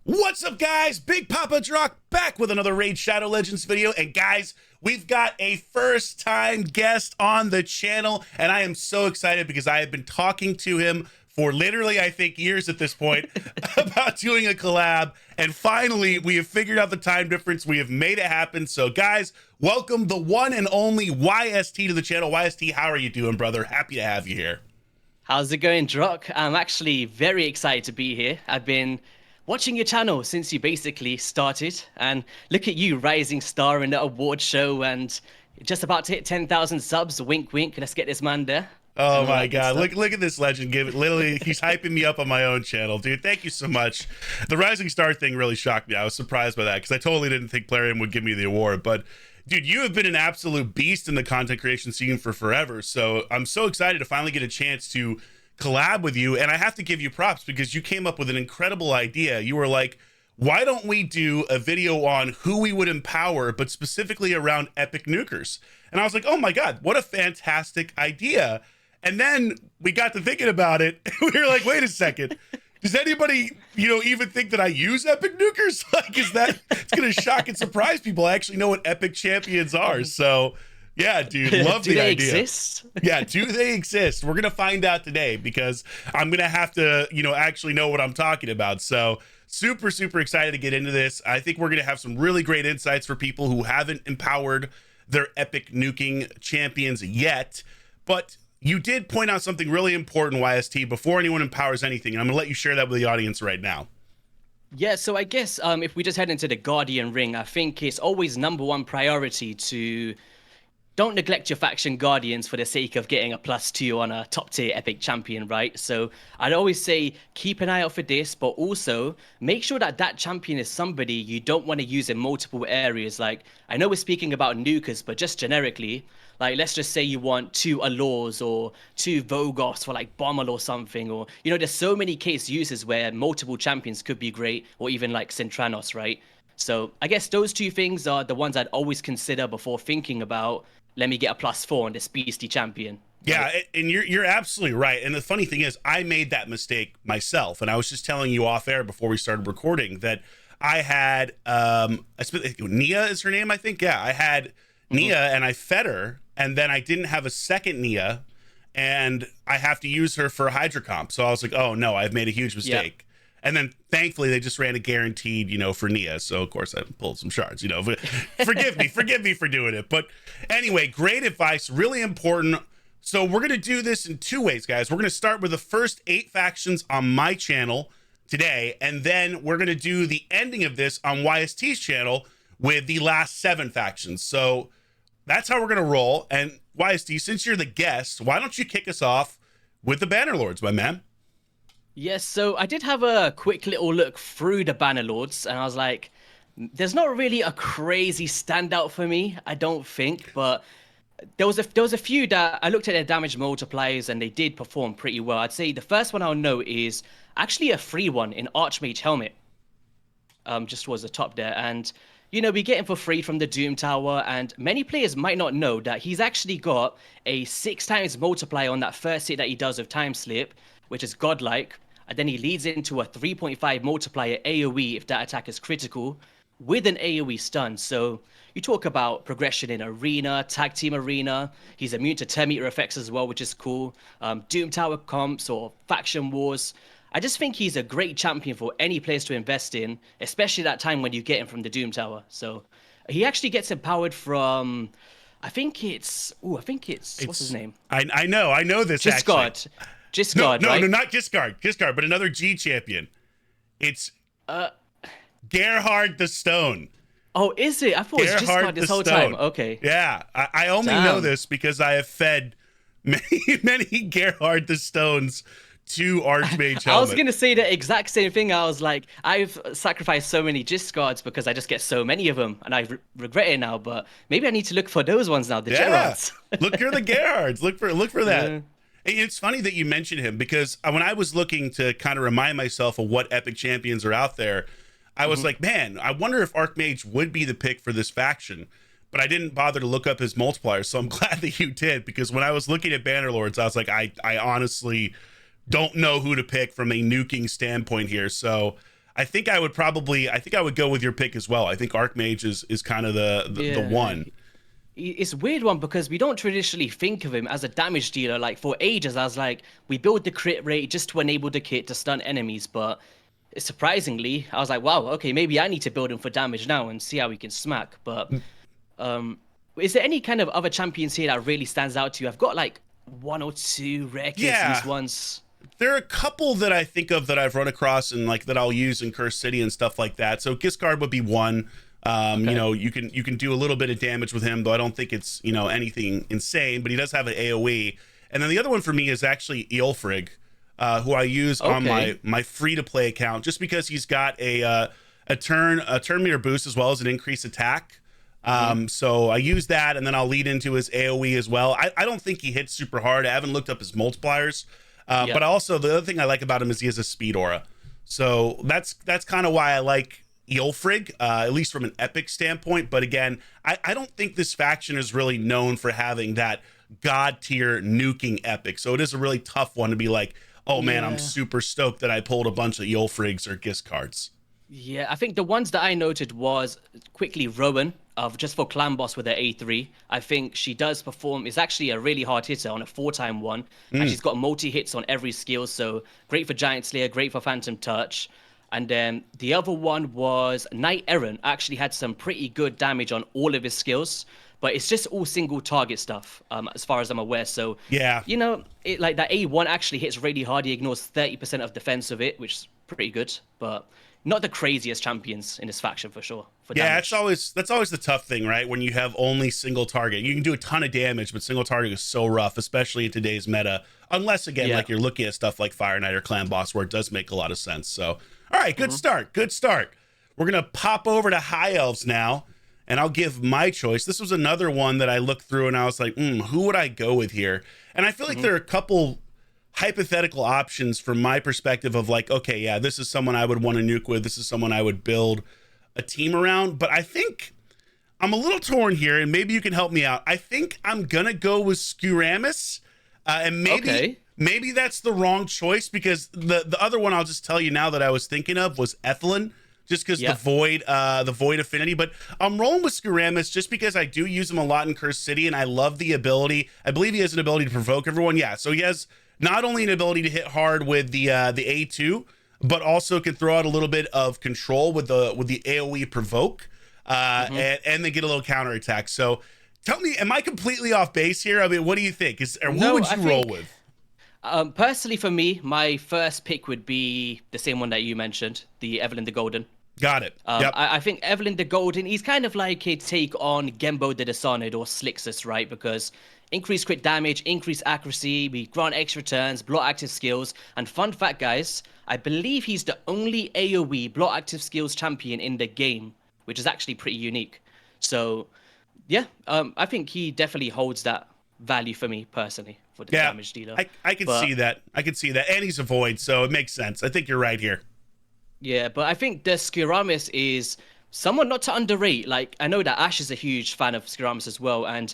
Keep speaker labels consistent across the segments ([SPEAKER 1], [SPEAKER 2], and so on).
[SPEAKER 1] What's up, guys? Big Papa Drock back with another Raid Shadow Legends video. And guys, we've got a first time guest on the channel, and I am so excited because I have been talking to him for literally, I think, years at this point about doing a collab. And finally, we have figured out the time difference. We have made it happen. So guys, welcome the one and only YST to the channel. YST, how are you doing, brother? Happy to have you here.
[SPEAKER 2] How's it going, Drock? I'm actually very excited to be here. I've been watching your channel since you basically started, and look at you, rising star in the award show and just about to hit 10,000 subs. Wink, wink. Let's get this man there.
[SPEAKER 1] Oh my God! Look at this legend. Give it literally. He's hyping me up on my own channel, dude. Thank you so much. The rising star thing really shocked me. I was surprised by that because I totally didn't think Plarium would give me the award. But dude, you have been an absolute beast in the content creation scene for forever. So I'm so excited to finally get a chance to collab with you. And I have to give you props because you came up with an incredible idea. You were like, why don't we do a video on who we would empower, but specifically around epic nukers? And I was like, oh my God, what a fantastic idea. And then we got to thinking about it. We were like, wait a second. Does anybody, even think that I use epic nukers? Like, it's going to shock and surprise people. I actually know what epic champions are. So yeah, dude, love the idea. Do they
[SPEAKER 2] exist?
[SPEAKER 1] Yeah, do they exist? We're going to find out today because I'm going to have to, actually know what I'm talking about. So super, super excited to get into this. I think we're going to have some really great insights for people who haven't empowered their epic nuking champions yet. But you did point out something really important, YST, before anyone empowers anything. And I'm going to let you share that with the audience right now.
[SPEAKER 2] Yeah, so I guess if we just head into the Guardian ring, I think it's always #1 priority to don't neglect your faction Guardians for the sake of getting a +2 on a top tier epic champion, right? So I'd always say keep an eye out for this, but also make sure that that champion is somebody you don't want to use in multiple areas. Like, I know we're speaking about nukers, but just generically, like, let's just say you want 2 Allures or 2 Vogos for like Bommel or something, or, there's so many case uses where multiple champions could be great, or even like Centranos, right? So I guess those 2 things are the ones I'd always consider before thinking about, let me get a +4 on this beastie champion.
[SPEAKER 1] Yeah, and you're absolutely right. And the funny thing is, I made that mistake myself. And I was just telling you off air before we started recording that I had Nia is her name, I think. Yeah, I had Nia and I fed her, and then I didn't have a second Nia, and I have to use her for Hydra comp. So I was like, oh no, I've made a huge mistake. Yeah. And then thankfully they just ran a guaranteed, for Nia. So of course I pulled some shards, forgive me for doing it. But anyway, great advice, really important. So we're going to do this in 2 ways, guys. We're going to start with the first 8 factions on my channel today. And then we're going to do the ending of this on YST's channel with the last 7 factions. So that's how we're going to roll. And YST, since you're the guest, why don't you kick us off with the Bannerlords, my man?
[SPEAKER 2] Yes, so I did have a quick little look through the Bannerlords, and I was like, there's not really a crazy standout for me, I don't think, but there was a few that I looked at their damage multipliers and they did perform pretty well. I'd say the first one I'll note is actually a free one in Archmage Helmet. Just was the top there, and we get him for free from the Doom Tower, and many players might not know that he's actually got a 6 times multiplier on that first hit that he does with Time Slip, which is godlike, and then he leads into a 3.5 multiplier AoE if that attack is critical, with an AoE stun. So you talk about progression in Arena, Tag Team Arena, he's immune to 10 meter effects as well, which is cool, Doom Tower comps or Faction Wars. I just think he's a great champion for any place to invest in, especially that time when you get him from the Doom Tower. So he actually gets empowered from, I think it's what's his name?
[SPEAKER 1] I know this
[SPEAKER 2] Giscard. Giscard,
[SPEAKER 1] no,
[SPEAKER 2] right?
[SPEAKER 1] No, not Giscard, but another G champion. It's Gerhard the Stone.
[SPEAKER 2] Oh, is it? I thought it was Giscard this whole time. Okay.
[SPEAKER 1] Yeah, I only know this because I have fed many Gerhard the Stones to Archmage Helmet.
[SPEAKER 2] I was going to say the exact same thing. I was like, I've sacrificed so many Giscards because I just get so many of them, and I regret it now, but maybe I need to look for those ones now, the Gerhards.
[SPEAKER 1] Look for the Gerhards. Look for that.
[SPEAKER 2] Yeah.
[SPEAKER 1] It's funny that you mentioned him because when I was looking to kind of remind myself of what epic champions are out there, I was like, man, I wonder if Archmage would be the pick for this faction. But I didn't bother to look up his multipliers, so I'm glad that you did, because when I was looking at Bannerlords, I was like, I honestly don't know who to pick from a nuking standpoint here. So I think I would go with your pick as well. I think Archmage is kind of the
[SPEAKER 2] Yeah.
[SPEAKER 1] one.
[SPEAKER 2] It's a weird one because we don't traditionally think of him as a damage dealer. Like for ages, I was like, we build the crit rate just to enable the kit to stun enemies. But surprisingly, I was like, wow, okay, maybe I need to build him for damage now and see how he can smack. But is there any kind of other champions here that really stands out to you? I've got like one or two rare kits in these
[SPEAKER 1] Yeah.
[SPEAKER 2] ones.
[SPEAKER 1] There are a couple that I think of that I've run across and like that I'll use in Cursed City and stuff like that. So Giscard would be one.
[SPEAKER 2] Okay.
[SPEAKER 1] You know, you can do a little bit of damage with him, though I don't think it's, you know, anything insane, but he does have an AoE. And then the other one for me is actually Eolfrig, who I use on
[SPEAKER 2] Okay.
[SPEAKER 1] my free to play account, just because he's got a turn meter boost as well as an increased attack. So I use that, and then I'll lead into his AoE as well. I don't think he hits super hard. I haven't looked up his multipliers.
[SPEAKER 2] Yeah.
[SPEAKER 1] But also the other thing I like about him is he has a speed aura. So that's kind of why I like Eolfrig, at least from an epic standpoint. But again, I don't think this faction is really known for having that god tier nuking epic. So it is a really tough one to be like, oh man, I'm
[SPEAKER 2] Yeah.
[SPEAKER 1] super stoked that I pulled a bunch of Eolfrigs or Giscards.
[SPEAKER 2] Yeah, I think the ones that I noted was quickly Rowan of just for clan boss with her A3. I think she does perform. Is actually a really hard hitter on a 4-time one, and she's got multi hits on every skill. So great for Giant Slayer, great for Phantom Touch. And then the other one was Knight Errant. Actually had some pretty good damage on all of his skills, but it's just all single target stuff, as far as I'm aware. So
[SPEAKER 1] Yeah.
[SPEAKER 2] you know, it like that A1 actually hits really hard. He ignores 30% of defense of it, which is pretty good, but not the craziest champions in this faction for sure. For
[SPEAKER 1] Yeah,
[SPEAKER 2] damage.
[SPEAKER 1] that's always the tough thing, right? When you have only single target, you can do a ton of damage, but single target is so rough, especially in today's meta. Unless again,
[SPEAKER 2] Yeah.
[SPEAKER 1] like you're looking at stuff like Fire Knight or Clan Boss, where it does make a lot of sense. So, all right, good start, good start. We're gonna pop over to High Elves now, and I'll give my choice. This was another one that I looked through, and I was like, who would I go with here? And I feel like there are a couple hypothetical options from my perspective of like, okay, yeah, this is someone I would want to nuke with. This is someone I would build a team around. But I think I'm a little torn here, and maybe you can help me out. I think I'm gonna go with Skuramis, and
[SPEAKER 2] Okay.
[SPEAKER 1] maybe that's the wrong choice because the other one I'll just tell you now that I was thinking of was Ethelyn. Just because
[SPEAKER 2] Yeah.
[SPEAKER 1] the void affinity, but I'm rolling with Skuramis just because I do use him a lot in Cursed City, and I love the ability. I believe he has an ability to provoke everyone. Yeah, so he has not only an ability to hit hard with the A2, but also can throw out a little bit of control with the AOE provoke, and then get a little counter attack. So tell me, am I completely off base here? I mean, what do you think? Or who
[SPEAKER 2] No,
[SPEAKER 1] would
[SPEAKER 2] I
[SPEAKER 1] you roll
[SPEAKER 2] think-
[SPEAKER 1] with?
[SPEAKER 2] Personally, for me, my first pick would be the same one that you mentioned, the Evelyn the Golden.
[SPEAKER 1] Got it. Yep.
[SPEAKER 2] I think Evelyn the Golden, he's kind of like a take on Gembo the Dishonored or Slixus, right? Because increased crit damage, increased accuracy, we grant extra turns, block active skills. And fun fact, guys, I believe he's the only AoE block active skills champion in the game, which is actually pretty unique. So, yeah, I think he definitely holds that value for me personally for the damage dealer.
[SPEAKER 1] I can see that. I can see that. And he's a void, so it makes sense. I think you're right here.
[SPEAKER 2] Yeah, but I think the Skiramis is someone not to underrate. Like, I know that Ash is a huge fan of Skiramis as well. And,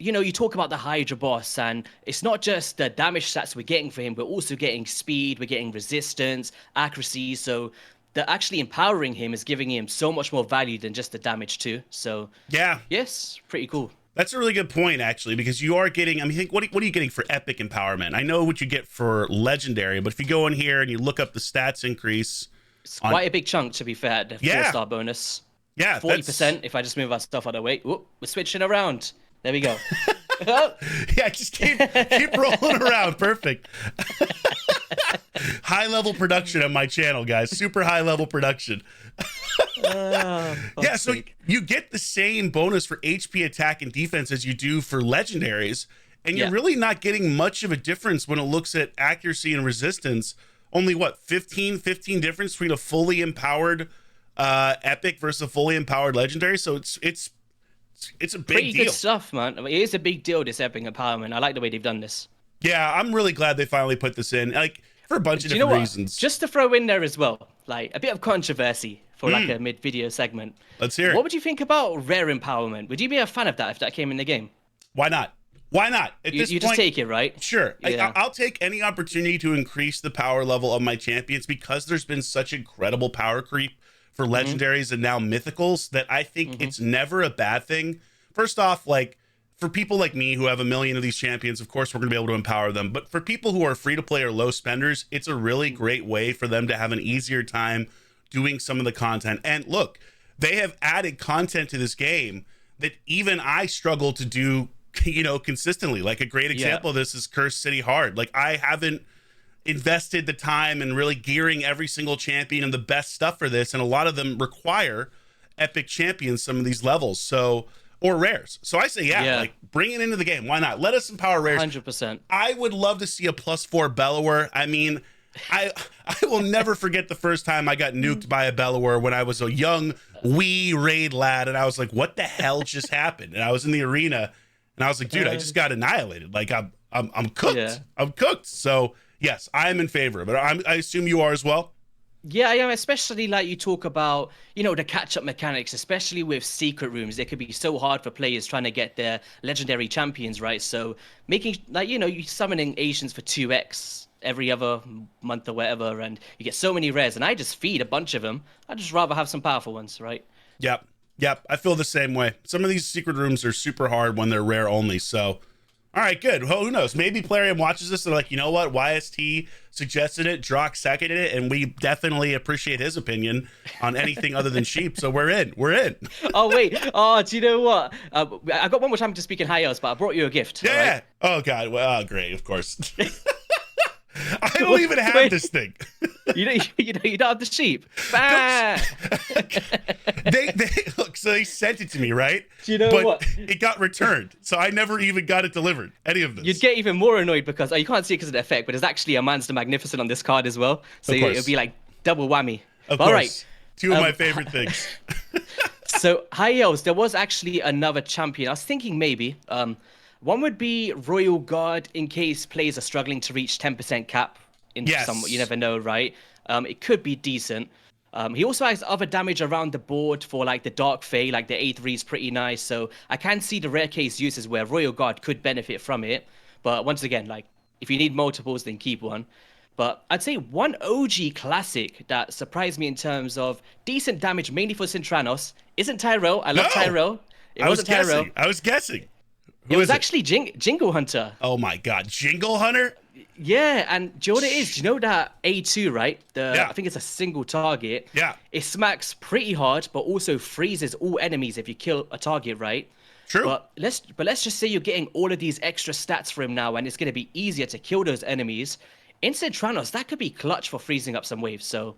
[SPEAKER 2] you know, you talk about the Hydra boss, and it's not just the damage stats we're getting for him, we're also getting speed, we're getting resistance, accuracy. So, the actually empowering him is giving him so much more value than just the damage, too. So,
[SPEAKER 1] Yeah.
[SPEAKER 2] yes, pretty cool.
[SPEAKER 1] That's a really good point, actually, because you are getting, I mean, think, what are you getting for epic empowerment? I know what you get for legendary, but if you go in here and you look up the stats increase,
[SPEAKER 2] It's quite a big chunk, to be fair, the 4-star bonus.
[SPEAKER 1] yeah,
[SPEAKER 2] 40% if I just move our stuff out of the way. Whoop, we're switching around. There we go.
[SPEAKER 1] Yeah, just keep rolling around. Perfect. High level production on my channel, guys. Super high level production. Yeah, so you get the same bonus for HP, attack, and defense as you do for legendaries, and you're really not getting much of a difference when it looks at accuracy and resistance. Only what, 15 difference between a fully empowered epic versus a fully empowered legendary. So it's a big
[SPEAKER 2] Pretty
[SPEAKER 1] deal.
[SPEAKER 2] good stuff, man. I mean, it is a big deal, this epic empowerment. I like the way they've done this.
[SPEAKER 1] Yeah, I'm really glad they finally put this in, like for a bunch of
[SPEAKER 2] Do you know
[SPEAKER 1] different
[SPEAKER 2] what?
[SPEAKER 1] reasons.
[SPEAKER 2] Just to throw in there as well, like a bit of controversy for like a mid-video segment.
[SPEAKER 1] Let's hear it.
[SPEAKER 2] What would you think about rare empowerment? Would you be a fan of that if that came in the game?
[SPEAKER 1] Why not? Why not? At this
[SPEAKER 2] You
[SPEAKER 1] point,
[SPEAKER 2] just take it, right?
[SPEAKER 1] sure.
[SPEAKER 2] Yeah.
[SPEAKER 1] I'll take any opportunity to increase the power level of my champions because there's been such incredible power creep for
[SPEAKER 2] Mm-hmm.
[SPEAKER 1] legendaries and now mythicals that I think
[SPEAKER 2] Mm-hmm.
[SPEAKER 1] it's never a bad thing. First off, like for people like me who have a million of these champions, of course we're going to be able to empower them. But for people who are free to play or low spenders, it's a really great way for them to have an easier time doing some of the content. And look, they have added content to this game that even I struggle to do, consistently. Like a great example of this is Cursed City Hard. Like I haven't invested the time and really gearing every single champion and the best stuff for this, and a lot of them require epic champions, some of these levels, so, or rares. So I say like bring it into the game. Why not? Let us empower rares.
[SPEAKER 2] 100%.
[SPEAKER 1] I would love to see a +4 Bellower. I mean, I will never forget the first time I got nuked by a Bellower when I was a young wee raid lad, and I was like, what the hell just happened? And I was in the arena and I was like, dude, I just got annihilated. Like I'm cooked.
[SPEAKER 2] Yeah.
[SPEAKER 1] I'm cooked. So yes, I am in favor of it. I assume you are as well.
[SPEAKER 2] Yeah, I am, especially like you talk about, the catch-up mechanics, especially with secret rooms. It could be so hard for players trying to get their legendary champions, right? So making, like, you summoning Asians for 2x every other month or whatever, and you get so many rares, and I just feed a bunch of them. I'd just rather have some powerful ones, right?
[SPEAKER 1] Yep. I feel the same way. Some of these secret rooms are super hard when they're rare only, so... All right, good. Well, who knows? Maybe Plarium watches this and they're like, you know what? YST suggested it, Drock seconded it, and we definitely appreciate his opinion on anything other than sheep. So we're in. We're in.
[SPEAKER 2] Oh, wait. Oh, do you know what? I got one more time to speak in high elves, but I brought you a gift.
[SPEAKER 1] Yeah.
[SPEAKER 2] Right?
[SPEAKER 1] Oh, God. Well, great, of course. I don't even have this thing.
[SPEAKER 2] You don't have the sheep. Bah!
[SPEAKER 1] they look, so they sent it to me, right?
[SPEAKER 2] Do you know
[SPEAKER 1] but
[SPEAKER 2] what?
[SPEAKER 1] It got returned, so I never even got it delivered. Any of this.
[SPEAKER 2] You'd get even more annoyed because you can't see it because of the effect, but there's actually a Man's the Magnificent on this card as well. So it'll be like double whammy.
[SPEAKER 1] Of
[SPEAKER 2] course.
[SPEAKER 1] All right. Two of my favorite things.
[SPEAKER 2] So high elves, there was actually another champion. I was thinking maybe one would be Royal Guard in case players are struggling to reach 10% cap. You never know, right? It could be decent. He also has other damage around the board for like the Dark Fae, like the A3 is pretty nice. So I can see the rare case uses where Royal Guard could benefit from it. But once again, like if you need multiples, then keep one. But I'd say one OG classic that surprised me in terms of decent damage, mainly for Sintranos, isn't Tyrell. I love Tyrell. It wasn't Tyrell.
[SPEAKER 1] I was guessing.
[SPEAKER 2] It was actually Jingle Hunter.
[SPEAKER 1] Oh my God, Jingle Hunter?
[SPEAKER 2] Yeah, and do you know what it is? Do you know that A2, right?
[SPEAKER 1] Yeah.
[SPEAKER 2] I think it's a single target.
[SPEAKER 1] Yeah.
[SPEAKER 2] It smacks pretty hard, but also freezes all enemies if you kill a target, right?
[SPEAKER 1] True.
[SPEAKER 2] But let's just say you're getting all of these extra stats for him now, and it's going to be easier to kill those enemies. Instant Tranos, that could be clutch for freezing up some waves. So,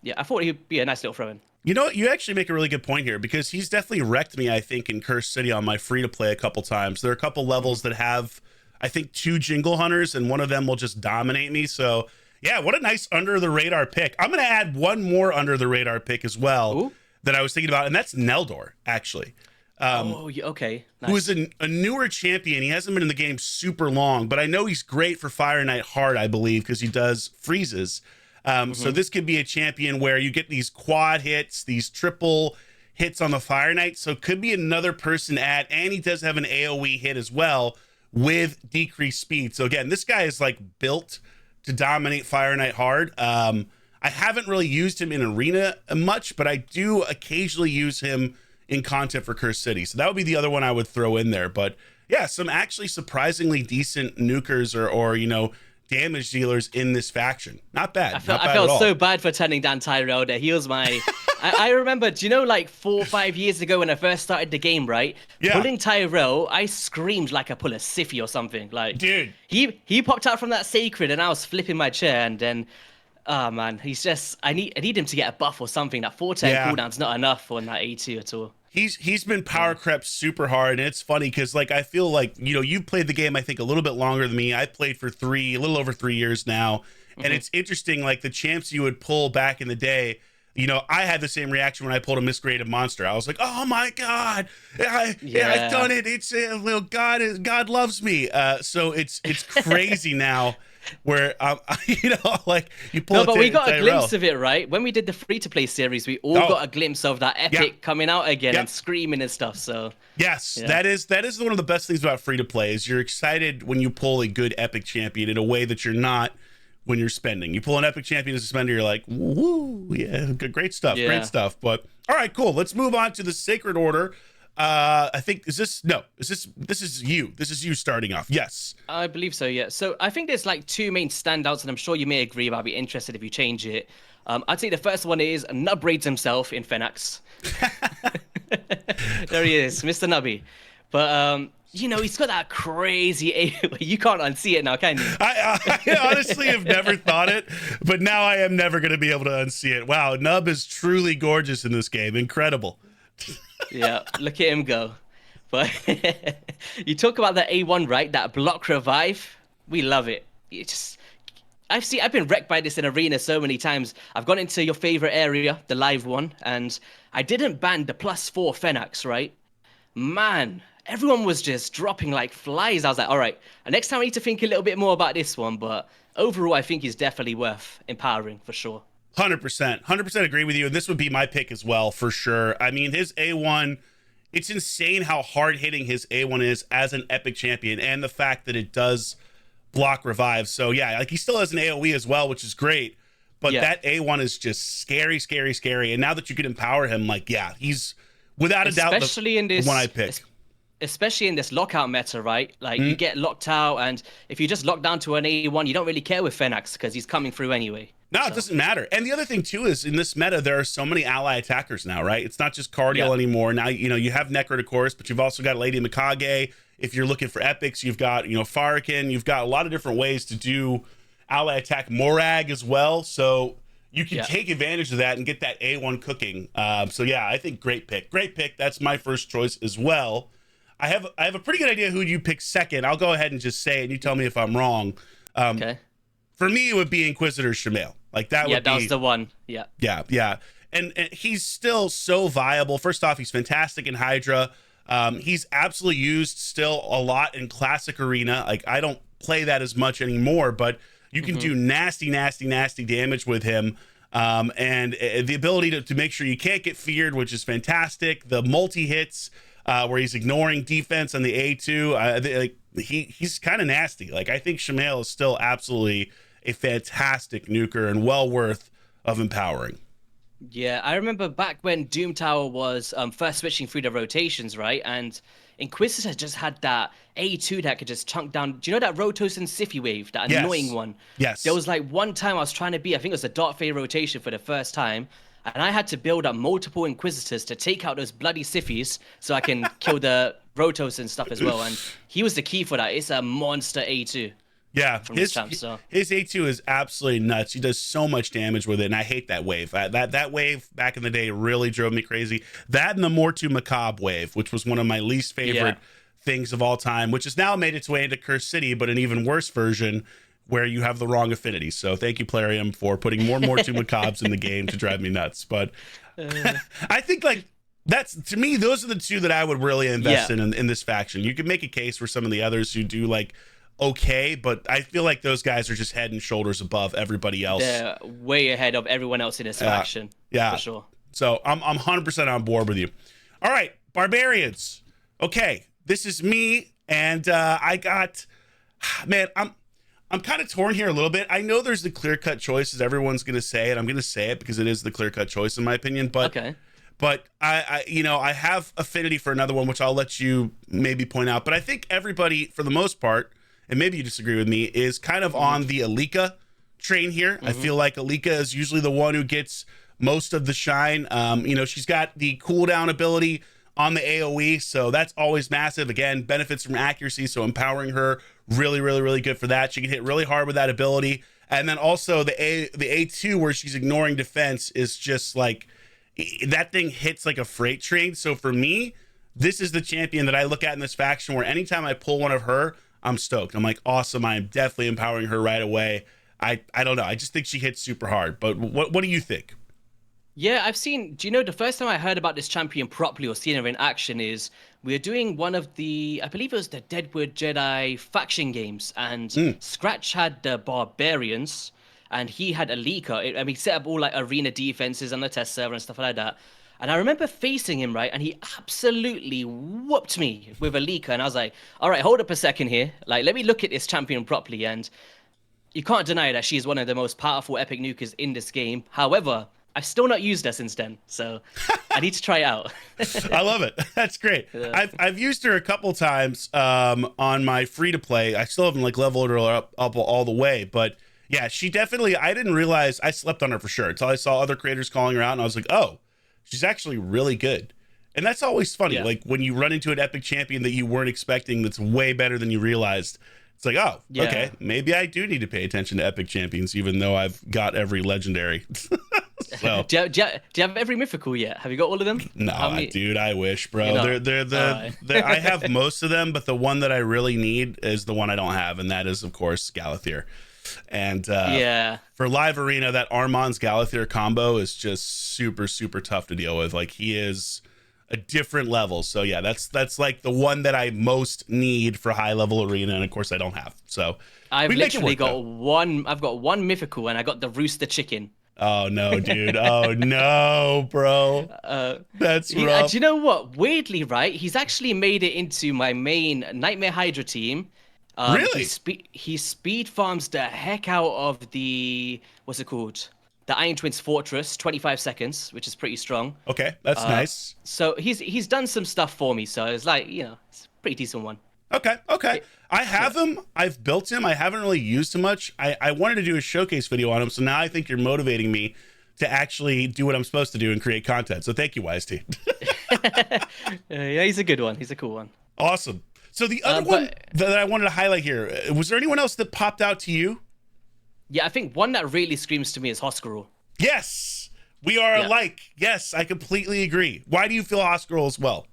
[SPEAKER 2] yeah, I thought he'd be a nice little throw-in.
[SPEAKER 1] You know what? You actually make a really good point here because he's definitely wrecked me, I think, in Cursed City on my free-to-play a couple times. There are a couple levels that have, I think, 2 Jingle Hunters, and one of them will just dominate me. So, yeah, what a nice under-the-radar pick. I'm going to add one more under-the-radar pick as well that I was thinking about, and that's Neldor, actually.
[SPEAKER 2] Okay. Nice.
[SPEAKER 1] Who is a newer champion. He hasn't been in the game super long, but I know he's great for Fire Knight Hard, I believe, because he does freezes. So this could be a champion where you get these quad hits, these triple hits on the Fire Knight. So it could be another person and he does have an AoE hit as well with decreased speed. So again, this guy is like built to dominate Fire Knight Hard. I haven't really used him in Arena much, but I do occasionally use him in content for Cursed City. So that would be the other one I would throw in there. But yeah, some actually surprisingly decent nukers or damage dealers in this faction. Not bad.
[SPEAKER 2] I felt so bad for turning down Tyrell there. He was my... I remember, do you know, like 4 or 5 years ago when I first started the game, right? Yeah. Pulling Tyrell, I screamed like I pull a Siffy or something. Like, dude. He popped out from that sacred and I was flipping my chair and then... Oh man, he's just... I need him to get a buff or something. That 410 cooldown's not enough on that A2 at all.
[SPEAKER 1] He's been power crept super hard, and it's funny because like I feel like you've played the game I think a little bit longer than me. I played for a little over 3 years now, and it's interesting like the champs you would pull back in the day. I had the same reaction when I pulled a miscreated monster. I was like, oh my God, I've done it. It's God loves me. So it's crazy now where like you pull
[SPEAKER 2] No,
[SPEAKER 1] a
[SPEAKER 2] but we got a
[SPEAKER 1] Tyrell.
[SPEAKER 2] glimpse of it, right? When we did the free-to-play series, we all
[SPEAKER 1] Oh,
[SPEAKER 2] got a glimpse of that
[SPEAKER 1] yeah,
[SPEAKER 2] Epic coming out again
[SPEAKER 1] yeah.
[SPEAKER 2] and screaming and stuff. So
[SPEAKER 1] Yes,
[SPEAKER 2] yeah,
[SPEAKER 1] that is one of the best things about free to play is you're excited when you pull a good epic champion in a way that you're not when you're spending. You pull an epic champion as a spender, you're like, woo, yeah, good, great stuff, great
[SPEAKER 2] yeah.
[SPEAKER 1] stuff. But all right, cool. Let's move on to the Sacred Order. I think this is you starting off. Yes.
[SPEAKER 2] I believe so, yeah. So I think there's like two main standouts, and I'm sure you may agree, but I'd be interested if you change it. I'd say the first one is Nub Raids himself in Fenax. There he is, Mr. Nubby. But he's got that crazy you can't unsee it now, can you?
[SPEAKER 1] I honestly have never thought it, but now I am never going to be able to unsee it. Wow, Nub is truly gorgeous in this game. Incredible.
[SPEAKER 2] Yeah, look at him go. But you talk about the A1, right? That block revive. We love it. I've been wrecked by this in arena so many times. I've gone into your favorite area, the live one, and I didn't ban the +4 Fenax, right? Man, everyone was just dropping like flies. I was like, all right, next time I need to think a little bit more about this one. But overall, I think he's definitely worth empowering for sure.
[SPEAKER 1] 100% agree with you. And this would be my pick as well, for sure. I mean, his A1, it's insane how hard hitting his A1 is as an epic champion, and the fact that it does block revive. So yeah, like he still has an AoE as well, which is great. But
[SPEAKER 2] Yeah.
[SPEAKER 1] that A1 is just scary, scary, scary. And now that you can empower him, like, yeah, he's without a doubt
[SPEAKER 2] Especially in this
[SPEAKER 1] the one I pick.
[SPEAKER 2] Especially in this lockout meta, right? Like you get locked out, and if you just lock down to an A1, you don't really care with Fenax because he's coming through anyway.
[SPEAKER 1] No, it doesn't matter. And the other thing too is in this meta, there are so many ally attackers now, right? It's not just Cardiel anymore. Now, you have Necro, of course, but you've also got Lady Mikage. If you're looking for epics, you've got, Farrakhan. You've got a lot of different ways to do ally attack. Morag as well. So you can take advantage of that and get that A1 cooking. So yeah, I think great pick. Great pick. That's my first choice as well. I have a pretty good idea who you pick second. I'll go ahead and just say it, and you tell me if I'm wrong.
[SPEAKER 2] Okay.
[SPEAKER 1] For me, it would be Inquisitor Shamail. Like that would be.
[SPEAKER 2] Yeah, that was the one. Yeah.
[SPEAKER 1] Yeah. And he's still so viable. First off, he's fantastic in Hydra. He's absolutely used still a lot in Classic Arena. Like I don't play that as much anymore, but you can do nasty damage with him. And the ability to make sure you can't get feared, which is fantastic. The multi-hits where he's ignoring defense on the A2. He's kind of nasty. Like I think Shamail is still absolutely a fantastic nuker and well worth of empowering.
[SPEAKER 2] Yeah, I remember back when Doom Tower was first switching through the rotations, right? And Inquisitor just had that A2 that could just chunk down. Do you know that Rotos and Siffy wave, that annoying one?
[SPEAKER 1] Yes.
[SPEAKER 2] There was like one time I was trying to be, I think it was a Dark Fade rotation for the first time, and I had to build up multiple Inquisitors to take out those bloody Siffies so I can kill the Rotos and stuff as well. And he was the key for that. It's a monster A2.
[SPEAKER 1] Yeah, his A2 is absolutely nuts. He does so much damage with it, and I hate that wave. That wave back in the day really drove me crazy. That and the Mortu Macabre wave, which was one of my least favorite things of all time, which has now made its way into Curse City, but an even worse version where you have the wrong affinity. So thank you, Plarium, for putting more Mortu Macabres in the game to drive me nuts. But I think that's, to me, those are the two that I would really invest in this faction. You can make a case for some of the others who do okay, but I feel like those guys are just head and shoulders above everybody else.
[SPEAKER 2] They're way ahead of everyone else in this faction.
[SPEAKER 1] Yeah,
[SPEAKER 2] for sure.
[SPEAKER 1] So I'm 100% on board with you. All right, Barbarians. Okay, this is me, and I got, man, I'm kind of torn here a little bit. I know there's the clear-cut choices. Everyone's going to say it. I'm going to say it because it is the clear-cut choice in my opinion. But But I have affinity for another one, which I'll let you maybe point out. But I think everybody, for the most part, and maybe you disagree with me, is kind of on the Alika train here. I feel like Alika is usually the one who gets most of the shine. She's got the cooldown ability on the AoE, so that's always massive. Again, benefits from accuracy, so empowering her, really, really, really good for that. She can hit really hard with that ability. And then also the A2, where she's ignoring defense, is just like, that thing hits like a freight train. So for me, this is the champion that I look at in this faction where anytime I pull one of her, I'm stoked. I'm like, awesome. I am definitely empowering her right away. I don't know. I just think she hits super hard. But what do you think?
[SPEAKER 2] Yeah, I've seen. Do you know the first time I heard about this champion properly or seen her in action is we were doing one of the, I believe it was the Deadwood Jedi faction games, and
[SPEAKER 1] Mm.
[SPEAKER 2] Scratch had the barbarians, and he had a leaker. I mean, he set up all like arena defenses on the test server and stuff like that. And I remember facing him, right, and he absolutely whooped me with a leaker, and I was like, "All right, hold up a second here. Like, let me look at this champion properly." And you can't deny that she is one of the most powerful epic nukers in this game. However, I've still not used her since then, so I need to try it out.
[SPEAKER 1] I love it. That's great.
[SPEAKER 2] Yeah.
[SPEAKER 1] I've used her a couple times on my free to play. I still haven't like leveled her up all the way, but yeah, she definitely. I didn't realize I slept on her for sure until I saw other creators calling her out, and I was like, oh, she's actually really good. And that's always funny,
[SPEAKER 2] Yeah.
[SPEAKER 1] like when you run into an epic champion that you weren't expecting, that's way better than you realized. It's like, oh,
[SPEAKER 2] Yeah.
[SPEAKER 1] okay, maybe I do need to pay attention to epic champions, even though I've got every legendary. So
[SPEAKER 2] Do you have every mythical yet? Have you got all of them? How
[SPEAKER 1] no,
[SPEAKER 2] many-
[SPEAKER 1] dude, I wish, bro.
[SPEAKER 2] You know?
[SPEAKER 1] I have most of them, but the one that I really need is the one I don't have, and that is, of course, Galathir. And
[SPEAKER 2] Yeah.
[SPEAKER 1] for live arena, that Armand's Galathir combo is just super, super tough to deal with. Like he is a different level. So yeah, that's like the one that I most need for high level arena, and of course I don't have. So
[SPEAKER 2] I've
[SPEAKER 1] we make it
[SPEAKER 2] literally
[SPEAKER 1] work,
[SPEAKER 2] got
[SPEAKER 1] though.
[SPEAKER 2] one. I've got one mythical, and I got the rooster chicken.
[SPEAKER 1] Oh no, dude. Oh no, bro. That's rough.
[SPEAKER 2] Do you know what? Weirdly, right? He's actually made it into my main Nightmare Hydra team.
[SPEAKER 1] Really?
[SPEAKER 2] He speed farms the heck out of the, what's it called? The Iron Twins Fortress, 25 seconds, which is pretty strong.
[SPEAKER 1] Okay, that's nice.
[SPEAKER 2] So he's done some stuff for me. So it's like, it's a pretty decent one.
[SPEAKER 1] Okay. I have him. I've built him. I haven't really used him much. I wanted to do a showcase video on him, so now I think you're motivating me to actually do what I'm supposed to do and create content. So thank you, YST.
[SPEAKER 2] Yeah, he's a good one. He's a cool one.
[SPEAKER 1] Awesome. So the other one that I wanted to highlight here, was there anyone else that popped out to you?
[SPEAKER 2] Yeah, I think one that really screams to me is Hoskerul.
[SPEAKER 1] Yes, we are alike. Yes, I completely agree. Why do you feel Oscar as well?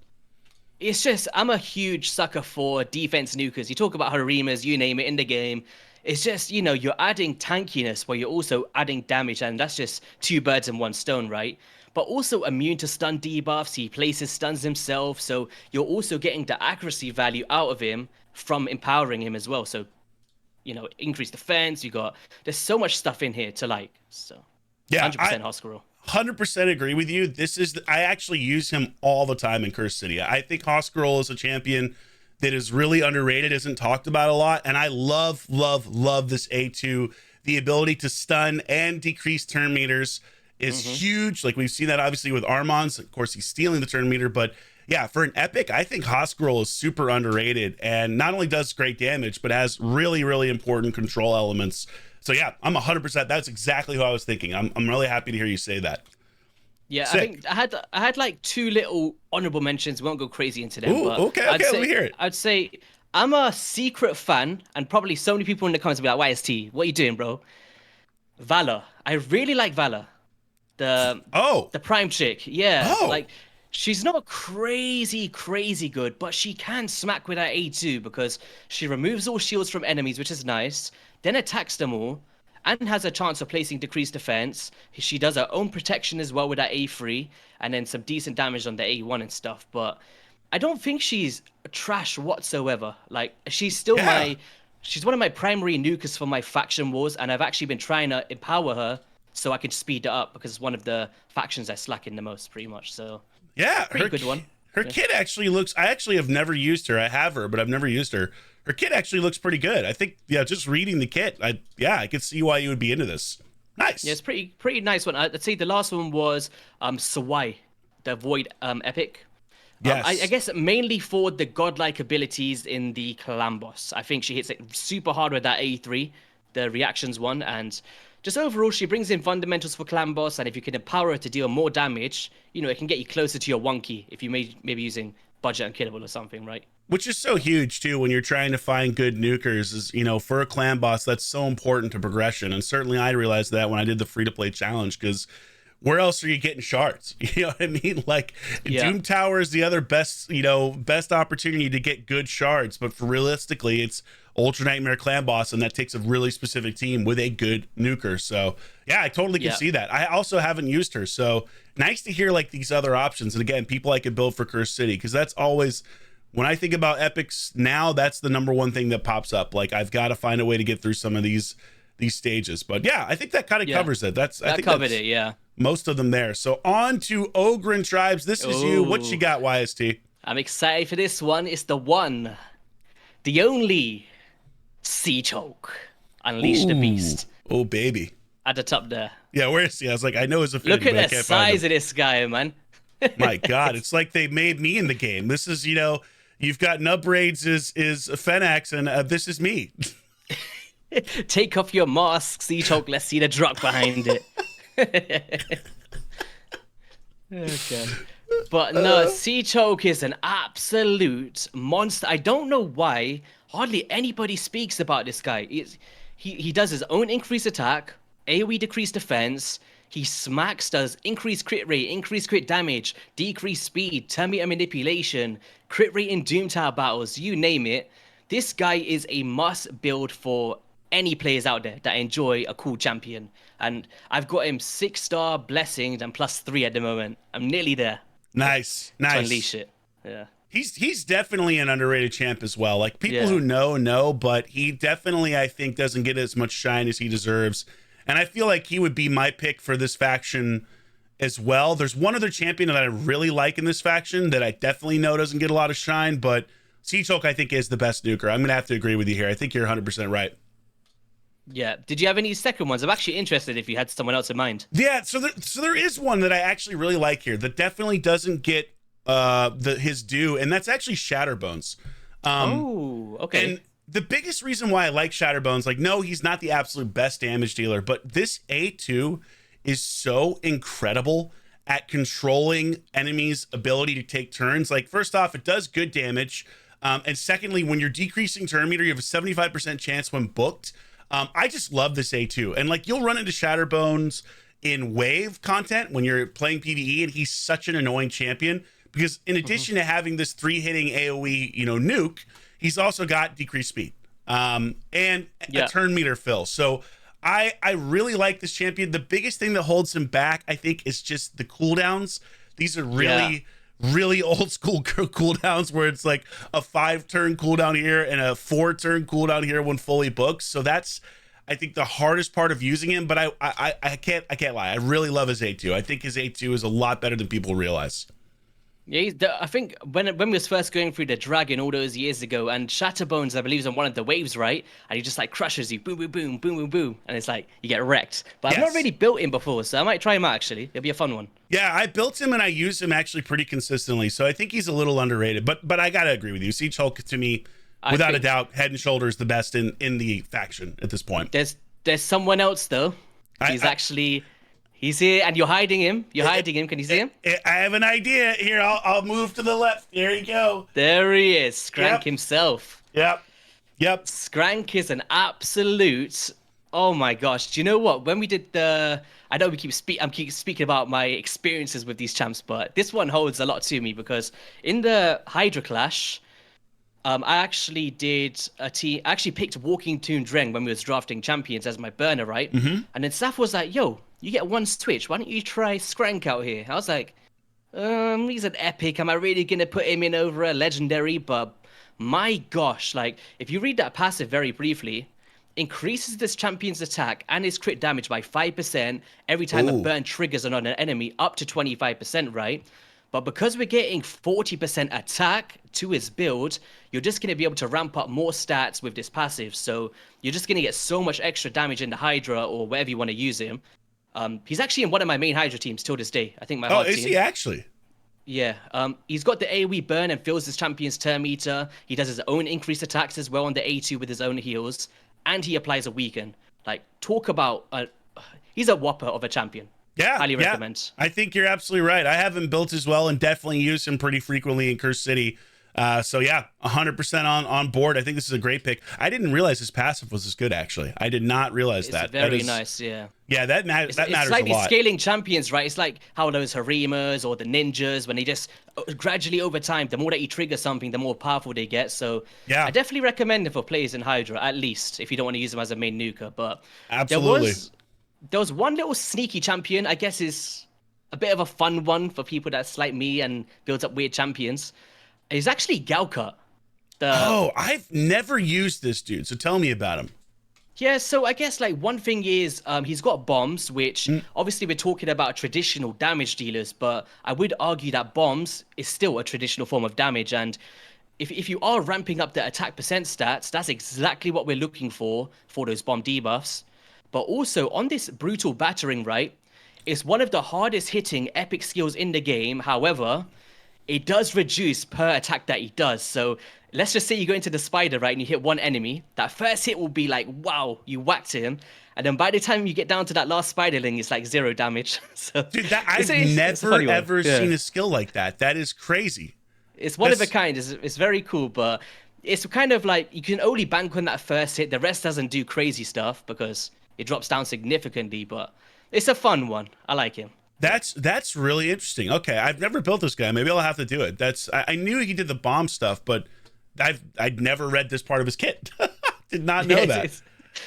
[SPEAKER 2] It's just, I'm a huge sucker for defense nukers. You talk about Harimas, you name it, in the game. It's just, you're adding tankiness, but you're also adding damage, and that's just two birds in one stone, right? But also immune to stun debuffs, he places stuns himself, so you're also getting the accuracy value out of him from empowering him as well. So, increase defense, there's so much stuff in here to like, so.
[SPEAKER 1] Yeah,
[SPEAKER 2] 100% Hoskerul.
[SPEAKER 1] 100% agree with you. I actually use him all the time in Curse City. I think Hoskerol is a champion that is really underrated, isn't talked about a lot, and I love this A2. The ability to stun and decrease turn meters is huge. Like we've seen that obviously with Armand's. Of course, he's stealing the turn meter, but yeah, for an epic, I think Hoskerol is super underrated and not only does great damage, but has really, really important control elements. So yeah, I'm 100%. That's exactly who I was thinking. I'm really happy to hear you say that.
[SPEAKER 2] Yeah,
[SPEAKER 1] Sick.
[SPEAKER 2] I think I had like two little honorable mentions. We won't go crazy into them.
[SPEAKER 1] Ooh,
[SPEAKER 2] but
[SPEAKER 1] okay, let me hear it.
[SPEAKER 2] I'd say I'm a secret fan, and probably so many people in the comments will be like, "YST, what are you doing, bro?" Valor. I really like Valor. The prime chick. Yeah.
[SPEAKER 1] Oh.
[SPEAKER 2] Like she's not crazy good, but she can smack with her A2 because she removes all shields from enemies, which is nice, then attacks them all, and has a chance of placing decreased defense. She does her own protection as well with her A3, and then some decent damage on the A1 and stuff. But I don't think she's trash whatsoever. Like she's still she's one of my primary nukers for my faction wars, and I've actually been trying to empower her so I can speed it up because it's one of the factions I slack in the most, pretty much. So
[SPEAKER 1] yeah,
[SPEAKER 2] pretty good one.
[SPEAKER 1] Her kit actually looks. I actually have never used her. I have her, but I've never used her. Her kit actually looks pretty good. I think, just reading the kit, I could see why you would be into this. Nice.
[SPEAKER 2] Yeah, it's pretty nice one. I'd say the last one was Sawai, the Void epic.
[SPEAKER 1] Yes.
[SPEAKER 2] I guess mainly for the godlike abilities in the clan boss. I think she hits it super hard with that A3, the reactions one, and just overall she brings in fundamentals for clan boss. And if you can empower her to deal more damage, it can get you closer to your wonky if you maybe using budget unkillable or something, right?
[SPEAKER 1] Which is so huge too when you're trying to find good nukers. Is for a clan boss, that's so important to progression. And certainly I realized that when I did the free to play challenge, because where else are you getting shards? You know what I mean? Like Doom Tower is the other best opportunity to get good shards, but realistically, it's Ultra Nightmare clan boss, and that takes a really specific team with a good nuker. So yeah, I totally can see that. I also haven't used her, so nice to hear like these other options. And again, people I could build for Cursed City, because that's always, when I think about epics now, that's the number one thing that pops up. Like, I've got to find a way to get through some of these stages. But yeah, I think that kind of covers it. I think
[SPEAKER 2] covered it. Yeah,
[SPEAKER 1] most of them there. So on to Ogren Tribes. This is you. What you got, YST?
[SPEAKER 2] I'm excited for this one. It's the one, the only Sea Choke. Unleash the Beast.
[SPEAKER 1] Oh, baby.
[SPEAKER 2] At the top there.
[SPEAKER 1] Yeah, where is he? I was like, I know his affinity.
[SPEAKER 2] Look at the size of this guy, man.
[SPEAKER 1] My God, it's like they made me in the game. This is, you've got Nub Raids is Fenax, and this is me.
[SPEAKER 2] Take off your mask, Sea Choke. Let's see the Drock behind it. Okay. But no, Sea Choke is an absolute monster. I don't know why hardly anybody speaks about this guy. He does his own increased attack, AoE decreased defense. He smacks, does increased crit rate, increased crit damage, decreased speed, turn meter manipulation, crit rate in Doom Tower battles, you name it. This guy is a must build for any players out there that enjoy a cool champion. And I've got him 6-star blessings and +3 at the moment. I'm nearly there.
[SPEAKER 1] Nice.
[SPEAKER 2] To unleash it. Yeah.
[SPEAKER 1] He's definitely an underrated champ as well. Like, people who know, but he definitely, I think, doesn't get as much shine as he deserves. And I feel like he would be my pick for this faction as well. There's one other champion that I really like in this faction that I definitely know doesn't get a lot of shine, but Sea Choke, I think, is the best nuker. I'm going to have to agree with you here. I think you're 100% right.
[SPEAKER 2] Yeah. Did you have any second ones? I'm actually interested if you had someone else in mind.
[SPEAKER 1] Yeah, so there is one that I actually really like here that definitely doesn't get his due, and that's actually Shatterbones.
[SPEAKER 2] Okay.
[SPEAKER 1] And the biggest reason why I like Shatterbones, like, no, he's not the absolute best damage dealer, but this A2 is so incredible at controlling enemies' ability to take turns. Like, first off, it does good damage. And secondly, when you're decreasing turn meter, you have a 75% chance when booked. I just love this A2. And like, you'll run into Shatterbones in wave content when you're playing PvE, and he's such an annoying champion because in addition to having this 3-hitting AoE, nuke, he's also got decreased speed and a turn meter fill. So I really like this champion. The biggest thing that holds him back, I think, is just the cooldowns. These are really old school cooldowns where it's like a 5-turn cooldown here and a 4-turn cooldown here when fully booked. So that's, I think, the hardest part of using him. But I can't lie. I really love his A2. I think his A2 is a lot better than people realize.
[SPEAKER 2] Yeah, I think when we was first going through the Dragon all those years ago, and Shatterbones, I believe, is on one of the waves, right? And he just like crushes you, boom, boom, boom, boom, boom, boom, and it's like you get wrecked. But I've not really built him before, so I might try him out actually. It'll be a fun one.
[SPEAKER 1] Yeah, I built him and I use him actually pretty consistently, so I think he's a little underrated. But I gotta agree with you. Siege Hulk, to me, without a doubt, head and shoulders the best in the faction at this point.
[SPEAKER 2] There's someone else though. He's here, and you're hiding him. Can you see him?
[SPEAKER 1] I have an idea. Here, I'll move to the left. There you go.
[SPEAKER 2] There he is, Skrank himself.
[SPEAKER 1] Yep.
[SPEAKER 2] Skrank is an absolute... Oh my gosh. Do you know what? When we did the... I know I'm keep speaking about my experiences with these champs, but this one holds a lot to me because in the Hydra Clash, I actually did a team... I actually picked Walking Tomb Dreng when we was drafting champions as my burner, right? Mm-hmm. And then Saf was like, yo, you get one switch. Why don't you try Skrank out here? I was like, he's an epic. Am I really going to put him in over a legendary? But my gosh, like, if you read that passive very briefly, increases this champion's attack and his crit damage by 5% every time a burn triggers on an enemy, up to 25%, right? But because we're getting 40% attack to his build, you're just going to be able to ramp up more stats with this passive. So you're just going to get so much extra damage in the Hydra or wherever you want to use him. He's actually in one of my main Hydra teams till this day. I think my
[SPEAKER 1] is he actually?
[SPEAKER 2] Yeah. He's got the AoE burn and fills his champion's turn meter. He does his own increased attacks as well on the A2 with his own heals. And he applies a weaken. Like, talk about... he's a whopper of a champion.
[SPEAKER 1] Yeah,
[SPEAKER 2] highly recommend.
[SPEAKER 1] I think you're absolutely right. I have him built as well and definitely use him pretty frequently in Cursed City. So yeah, 100% on board. I think this is a great pick. I didn't realize his passive was as good. Actually, I did not realize
[SPEAKER 2] It's
[SPEAKER 1] that.
[SPEAKER 2] very nice, yeah.
[SPEAKER 1] Yeah, that
[SPEAKER 2] It's
[SPEAKER 1] matters a
[SPEAKER 2] slightly
[SPEAKER 1] lot.
[SPEAKER 2] scaling champions, right? It's like how those Harimas or the ninjas, when they just gradually over time, the more that you trigger something, the more powerful they get. So
[SPEAKER 1] Yeah,
[SPEAKER 2] I definitely recommend it for players in Hydra, at least if you don't want to use them as a main nuker. But there
[SPEAKER 1] absolutely.
[SPEAKER 2] was there was one little sneaky champion, I guess is a bit of a fun one for people that's like me and builds up weird champions. It's actually Galka. The
[SPEAKER 1] Oh, I've never used this dude. So tell me about him.
[SPEAKER 2] Yeah, so I guess like one thing is he's got bombs, which obviously we're talking about traditional damage dealers, but I would argue that bombs is still a traditional form of damage. And if you are ramping up the attack percent stats, that's exactly what we're looking for those bomb debuffs. But also on this brutal battering, right, it's one of the hardest hitting epic skills in the game. However, it does reduce per attack that he does. So let's just say you go into the spider, right, and you hit one enemy. That first hit will be like, wow, you whacked him. And then by the time you get down to that last spiderling, it's like 0 damage. So,
[SPEAKER 1] Dude, I've
[SPEAKER 2] it's a
[SPEAKER 1] never
[SPEAKER 2] funny one.
[SPEAKER 1] ever
[SPEAKER 2] Yeah.
[SPEAKER 1] seen a skill like that. That is crazy.
[SPEAKER 2] It's one of a
[SPEAKER 1] That's-
[SPEAKER 2] kind. It's very cool, but it's kind of like you can only bank on that first hit. The rest doesn't do crazy stuff because it drops down significantly, but it's a fun one. I like him.
[SPEAKER 1] That's really interesting. Okay, I've never built this guy. Maybe I'll have to do it. I knew he did the bomb stuff, but I'd never read this part of his kit. Did not know
[SPEAKER 2] Yeah,
[SPEAKER 1] that.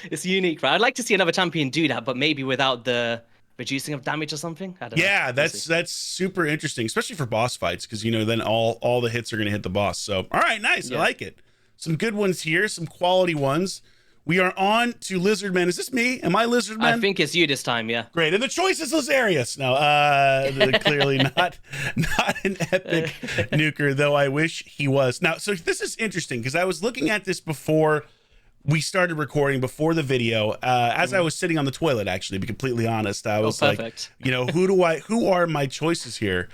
[SPEAKER 2] it's unique, right? I'd like to see another champion do that, but maybe without the reducing of damage or something. I don't know.
[SPEAKER 1] Yeah,
[SPEAKER 2] We'll see.
[SPEAKER 1] that's super interesting, especially for boss fights, because then all the hits are gonna hit the boss. So all right, nice. I
[SPEAKER 2] Yeah.
[SPEAKER 1] like it. Some good ones here, some quality ones. We are on to Lizardman. Is this me? Am I Lizardman?
[SPEAKER 2] I think it's you this time, yeah.
[SPEAKER 1] Great, and the choice is Lazarius. No, clearly not an epic nuker, though I wish he was. Now, so this is interesting because I was looking at this before we started recording, before the video, as I was sitting on the toilet. Actually, to be completely honest, I was like,
[SPEAKER 2] perfect.
[SPEAKER 1] who are my choices here?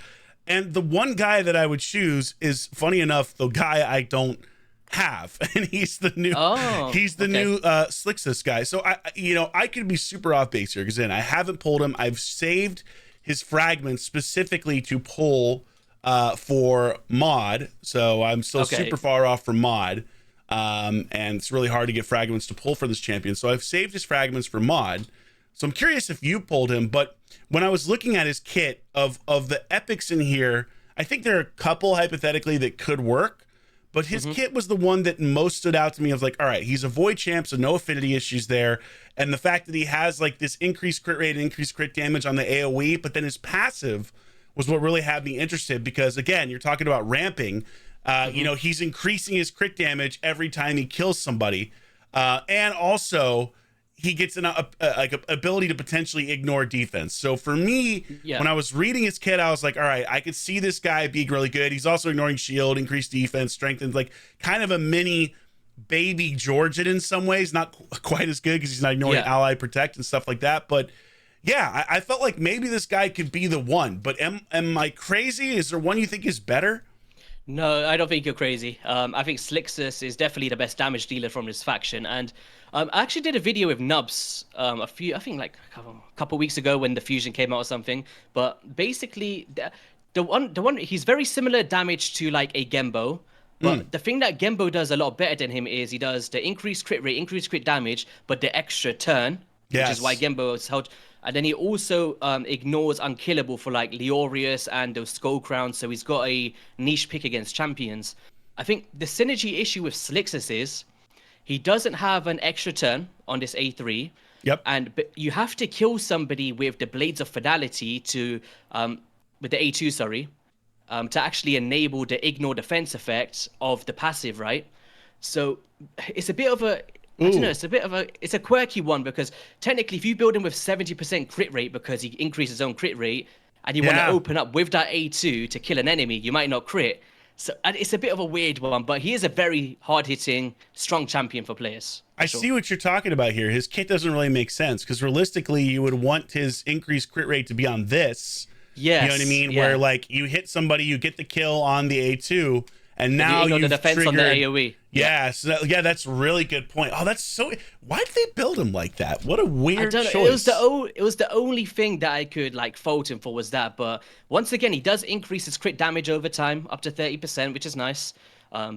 [SPEAKER 1] And the one guy that I would choose is, funny enough, the guy I don't have, and he's the new new Slixus guy. So I could be super off base here because I haven't pulled him. I've saved his fragments specifically to pull for mod, so I'm still super far off from mod, and it's really hard to get fragments to pull for this champion, so I've saved his fragments for mod. So I'm curious if you pulled him, but when I was looking at his kit of the epics in here, I think there are a couple hypothetically that could work. But his kit was the one that most stood out to me. I was like, all right, he's a void champ, so no affinity issues there. And the fact that he has like this increased crit rate and increased crit damage on the AoE, but then his passive was what really had me interested because, again, you're talking about ramping. He's increasing his crit damage every time he kills somebody. And also, he gets an ability to potentially ignore defense. So for me, when I was reading his kit, I was like, all right, I could see this guy being really good. He's also ignoring shield, increased defense, strengthens, like kind of a mini baby Georgian in some ways. Not quite as good because he's not ignoring ally protect and stuff like that. But yeah, I felt like maybe this guy could be the one. But am I crazy? Is there one you think is better?
[SPEAKER 2] No, I don't think you're crazy. I think Slixus is definitely the best damage dealer from this faction, and I actually did a video with Nubs a couple weeks ago when the fusion came out or something. But basically, the one he's very similar damage to like a Gembo, but the thing that Gembo does a lot better than him is he does the increased crit rate, increased crit damage, but the extra turn, which is why Gembo is held. And then he also ignores Unkillable for like Leorius and those Skull Crowns, so he's got a niche pick against champions. I think the synergy issue with Slixus is he doesn't have an extra turn on this A3.
[SPEAKER 1] Yep.
[SPEAKER 2] But you have to kill somebody with the Blades of Fidelity with the A2, sorry, to actually enable the ignore defense effect of the passive, right? So it's a bit of a I don't know, it's a quirky one because technically if you build him with 70% crit rate because he increases his own crit rate and you want to open up with that A2 to kill an enemy, you might not crit. So it's a bit of a weird one, but he is a very hard-hitting, strong champion for players.
[SPEAKER 1] I see what you're talking about here. His kit doesn't really make sense because realistically you would want his increased crit rate to be on this.
[SPEAKER 2] Yes.
[SPEAKER 1] You know what I mean? Yeah. Where like you hit somebody, you get the kill on the A2, and now
[SPEAKER 2] you
[SPEAKER 1] you've
[SPEAKER 2] the defense
[SPEAKER 1] triggered...
[SPEAKER 2] on the AoE.
[SPEAKER 1] Yeah, that's a really good point. Oh, that's so... Why did they build him like that? What a weird choice.
[SPEAKER 2] It was the only thing that I could like fault him for was that. But once again, he does increase his crit damage over time up to 30%, which is nice.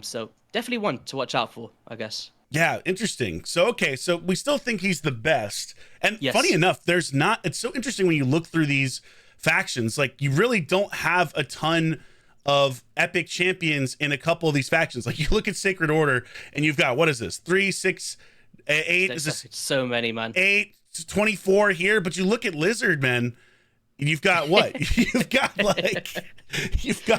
[SPEAKER 2] So definitely one to watch out for, I guess.
[SPEAKER 1] Yeah, interesting. So, okay, so we still think he's the best. And
[SPEAKER 2] Yes.
[SPEAKER 1] funny enough, it's so interesting when you look through these factions, like you really don't have a ton of epic champions in a couple of these factions. Like you look at Sacred Order and you've got, what is this? 3, 6, 8, is this
[SPEAKER 2] So many, man.
[SPEAKER 1] 8, 24 here, but you look at Lizard, man, you've got what? You've got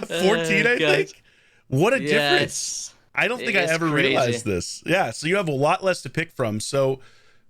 [SPEAKER 1] 14, I think. What a difference. I don't think I ever realized this. Yeah, so you have a lot less to pick from. So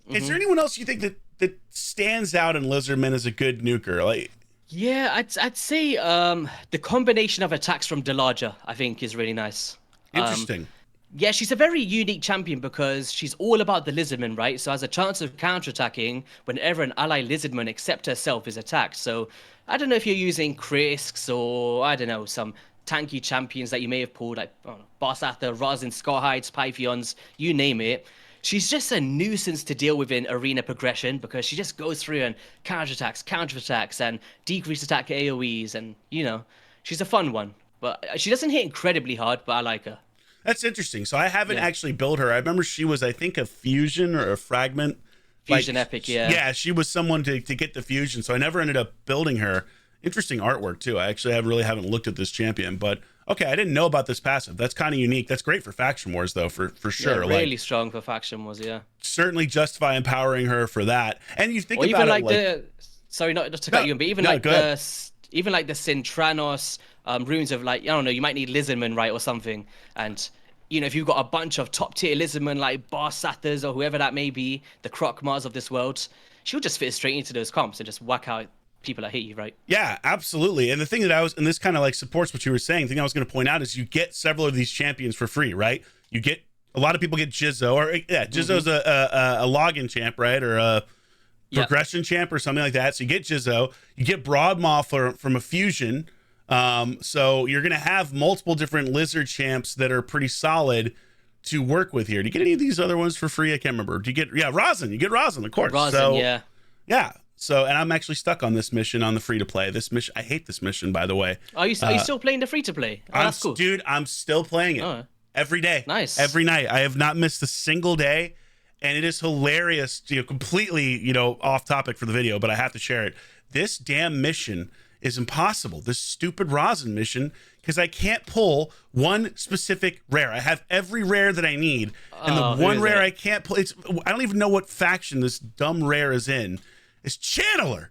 [SPEAKER 1] is there anyone else you think that stands out in Lizardman as a good nuker? Like,
[SPEAKER 2] yeah, I'd say the combination of attacks from Delaja, I think, is really nice.
[SPEAKER 1] Interesting.
[SPEAKER 2] Yeah, she's a very unique champion because she's all about the Lizardman, right? So has a chance of counterattacking whenever an ally Lizardman except herself is attacked. So I don't know if you're using Krisks or, I don't know, some tanky champions that you may have pulled, like Barsatha, Razin, Scarhides, Pythions, you name it. She's just a nuisance to deal with in arena progression because she just goes through and counterattacks, and decreased attack AoEs, and, you know, she's a fun one. But she doesn't hit incredibly hard, but I like her.
[SPEAKER 1] That's interesting. So I haven't actually built her. I remember she was, I think, a fusion or a fragment.
[SPEAKER 2] Fusion epic, yeah.
[SPEAKER 1] Yeah, she was someone to get the fusion, so I never ended up building her. Interesting artwork, too. I actually haven't looked at this champion, but okay, I didn't know about this passive. That's kind of unique. That's great for Faction Wars, though, for sure.
[SPEAKER 2] Yeah, really strong for Faction Wars, yeah.
[SPEAKER 1] Certainly justify empowering her for that. And you think
[SPEAKER 2] or
[SPEAKER 1] about
[SPEAKER 2] even like sorry, not to cut you in, but even like the Sintranos runes of, like, I don't know, you might need Lizardman, right, or something, and you know, if you've got a bunch of top tier Lizardmen like Barsathas or whoever that may be, the Krokmars of this world, she'll just fit straight into those comps and just whack out people that hate you, right?
[SPEAKER 1] Yeah, absolutely. And the thing that and this kind of like supports what you were saying, the thing I was going to point out is you get several of these champions for free, right? You get, a lot of people get Jizzo, or Jizzo's a login champ, right? Or a progression champ or something like that. So you get Jizzo, you get Broadmaw from a fusion. So you're going to have multiple different lizard champs that are pretty solid to work with here. Do you get any of these other ones for free? I can't remember. Do you get, Razin? You get Razin, of course.
[SPEAKER 2] Razin,
[SPEAKER 1] yeah. So, and I'm actually stuck on this mission on the free to play. This mission, I hate this mission, by the way.
[SPEAKER 2] Are you still playing the free to play? Oh, that's cool.
[SPEAKER 1] Dude, I'm still playing it every day.
[SPEAKER 2] Nice.
[SPEAKER 1] Every night. I have not missed a single day. And it is hilarious, completely, off topic for the video, but I have to share it. This damn mission is impossible. This stupid Razin mission, because I can't pull one specific rare. I have every rare that I need, and the one rare I can't pull, I don't even know what faction this dumb rare is in. It's Channeler.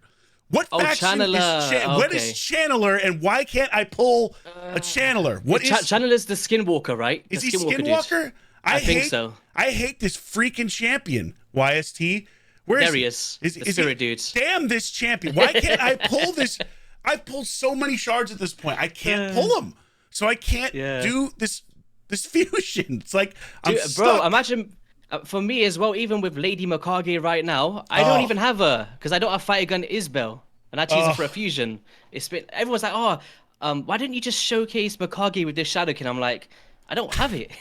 [SPEAKER 1] What faction
[SPEAKER 2] Channeler.
[SPEAKER 1] What is Channeler, and why can't I pull a Channeler? What is
[SPEAKER 2] Channeler's the Skinwalker, right?
[SPEAKER 1] Is he Skinwalker?
[SPEAKER 2] I think so.
[SPEAKER 1] I hate this freaking champion, YST.
[SPEAKER 2] There he is. The spirit dude.
[SPEAKER 1] Damn this champion. Why can't I pull this? I've pulled so many shards at this point. I can't pull them. So I can't do this fusion. It's like, I'm stuck.
[SPEAKER 2] Bro, imagine, for me as well, even with Lady Mikage right now, I don't even have her, because I don't have Fighter Gun Isbel, and I choose her for a fusion. Everyone's like, why didn't you just showcase Mikage with this Shadowkin? I'm like, I don't have it.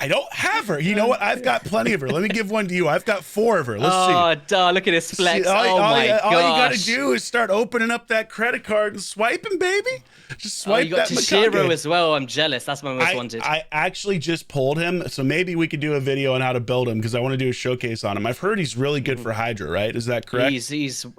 [SPEAKER 1] I don't have her. You know what? I've got plenty of her. Let me give one to you. I've got 4 of her. Let's see.
[SPEAKER 2] Oh, duh, look at this flex. All you
[SPEAKER 1] got to do is start opening up that credit card and swiping, baby. Just swipe that Mikage.
[SPEAKER 2] You got Toshiro as well. I'm jealous. That's my most wanted.
[SPEAKER 1] I actually just pulled him, so maybe we could do a video on how to build him, because I want to do a showcase on him. I've heard he's really good for Hydra, right? Is that correct?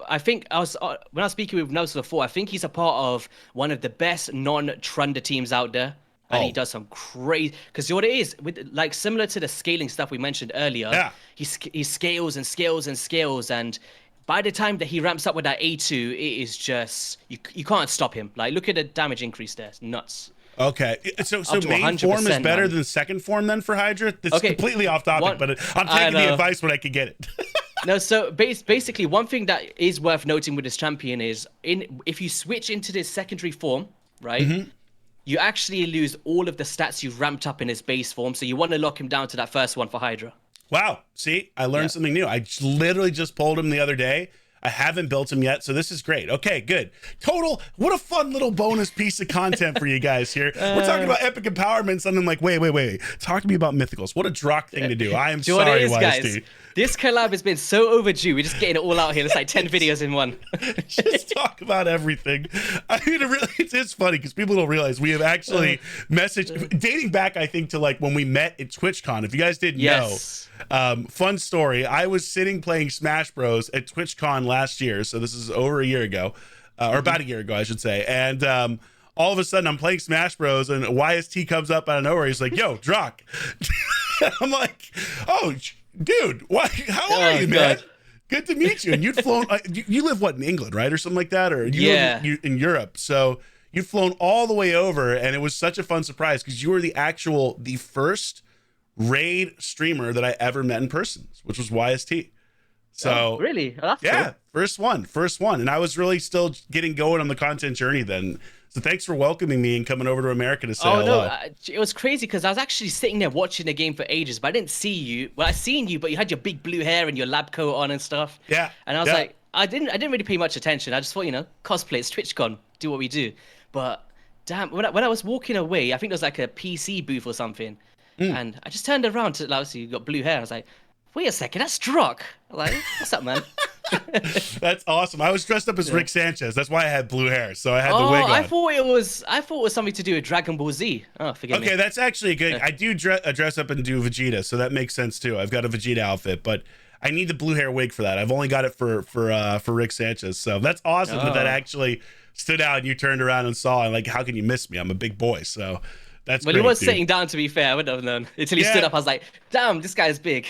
[SPEAKER 2] I think when I was speaking with Nose before, I think he's a part of one of the best non-Trunda teams out there. And he does some crazy, because what it is, like similar to the scaling stuff we mentioned earlier, he scales and scales and scales, and by the time that he ramps up with that A2, it is just, you can't stop him. Like, look at the damage increase there. It's nuts.
[SPEAKER 1] Okay, so main form is better than second form then for Hydra? It's completely off topic, but I'm taking the advice when I can get it.
[SPEAKER 2] No, so basically one thing that is worth noting with this champion is, if you switch into this secondary form, right, you actually lose all of the stats you've ramped up in his base form, so you want to lock him down to that first one for Hydra.
[SPEAKER 1] Wow, see, I learned something new. I literally just pulled him the other day. I haven't built him yet, so this is great. Okay, good. Total, what a fun little bonus piece of content for you guys here. We're talking about epic empowerments, and I'm like, wait. Talk to me about mythicals. What a Drock thing to do. I am
[SPEAKER 2] Do you know
[SPEAKER 1] sorry,
[SPEAKER 2] what it is,
[SPEAKER 1] YST.
[SPEAKER 2] guys? This collab has been so overdue. We're just getting it all out here. It's like 10 videos in one.
[SPEAKER 1] Just talk about everything. I mean, it's funny because people don't realize we have actually messaged, dating back, I think, to like when we met at TwitchCon. If you guys didn't know, fun story. I was sitting playing Smash Bros at TwitchCon last year, so this is over a year ago, or about a year ago, I should say. And all of a sudden, I'm playing Smash Bros, and YST comes up out of nowhere. He's like, "Yo, Drock." I'm like, "Oh, dude, how are you, man?
[SPEAKER 2] God.
[SPEAKER 1] Good to meet you." And you'd flown, you live what, in England, right? Or something like that? Or you live in Europe. So you'd flown all the way over, and it was such a fun surprise because you were the first raid streamer that I ever met in person, which was YST. So
[SPEAKER 2] really? Oh, that's
[SPEAKER 1] yeah,
[SPEAKER 2] cool.
[SPEAKER 1] first one. And I was really still getting going on the content journey then. So thanks for welcoming me and coming over to America to say hello.
[SPEAKER 2] No, it was crazy because I was actually sitting there watching the game for ages, but I didn't see you. Well, I seen you, but you had your big blue hair and your lab coat on and stuff.
[SPEAKER 1] Yeah.
[SPEAKER 2] And I was like, I didn't really pay much attention. I just thought, cosplay, it's TwitchCon, do what we do. But damn, when I was walking away, I think there was like a PC booth or something, and I just turned around to, obviously, you got blue hair. I was like, wait a second, that's Drock. I'm like, what's up, man?
[SPEAKER 1] That's awesome. I was dressed up as Rick Sanchez. That's why I had blue hair. So I had the wig on.
[SPEAKER 2] I thought it was something to do with Dragon Ball Z. Oh, forgive me.
[SPEAKER 1] Okay, that's actually good. I do dress up and do Vegeta, so that makes sense too. I've got a Vegeta outfit, but I need the blue hair wig for that. I've only got it for Rick Sanchez. So that's awesome that actually stood out and you turned around and saw, and like, how can you miss me? I'm a big boy. So that's
[SPEAKER 2] Well,
[SPEAKER 1] great,
[SPEAKER 2] he was
[SPEAKER 1] dude.
[SPEAKER 2] sitting down, to be fair. I wouldn't have known. Until he stood up, I was like, damn, this guy's big.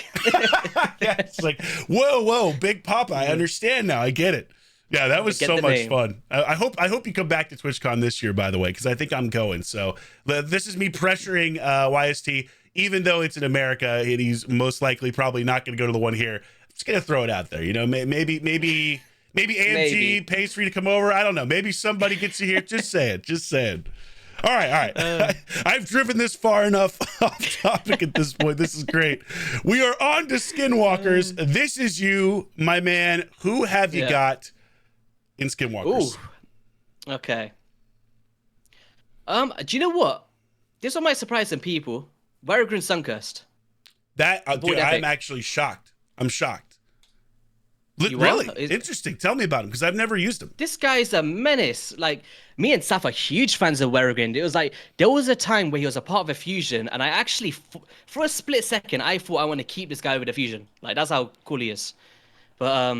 [SPEAKER 1] Yeah, it's like, whoa, Big Papa. I understand now. I get it. Yeah, that was so much fun. I hope you come back to TwitchCon this year, by the way, because I think I'm going. So this is me pressuring YST, even though it's in America and he's most likely probably not going to go to the one here. I'm just going to throw it out there. Maybe AMG pays for you to come over. I don't know. Maybe somebody gets you here. Just saying. All right. I've driven this far enough off topic at this point. This is great. We are on to Skinwalkers. This is you, my man. Who have you got in Skinwalkers?
[SPEAKER 2] Ooh. Okay. Do you know what? This one might surprise some people. Varigran Sunburst.
[SPEAKER 1] Dude, I'm actually shocked. I'm shocked. Really? Interesting. Tell me about him, because I've never used him.
[SPEAKER 2] This guy's a menace. Like, me and Saf are huge fans of Varigran. It was like, there was a time where he was a part of a fusion, and I actually, for a split second, I thought I want to keep this guy with a fusion. Like, that's how cool he is. But,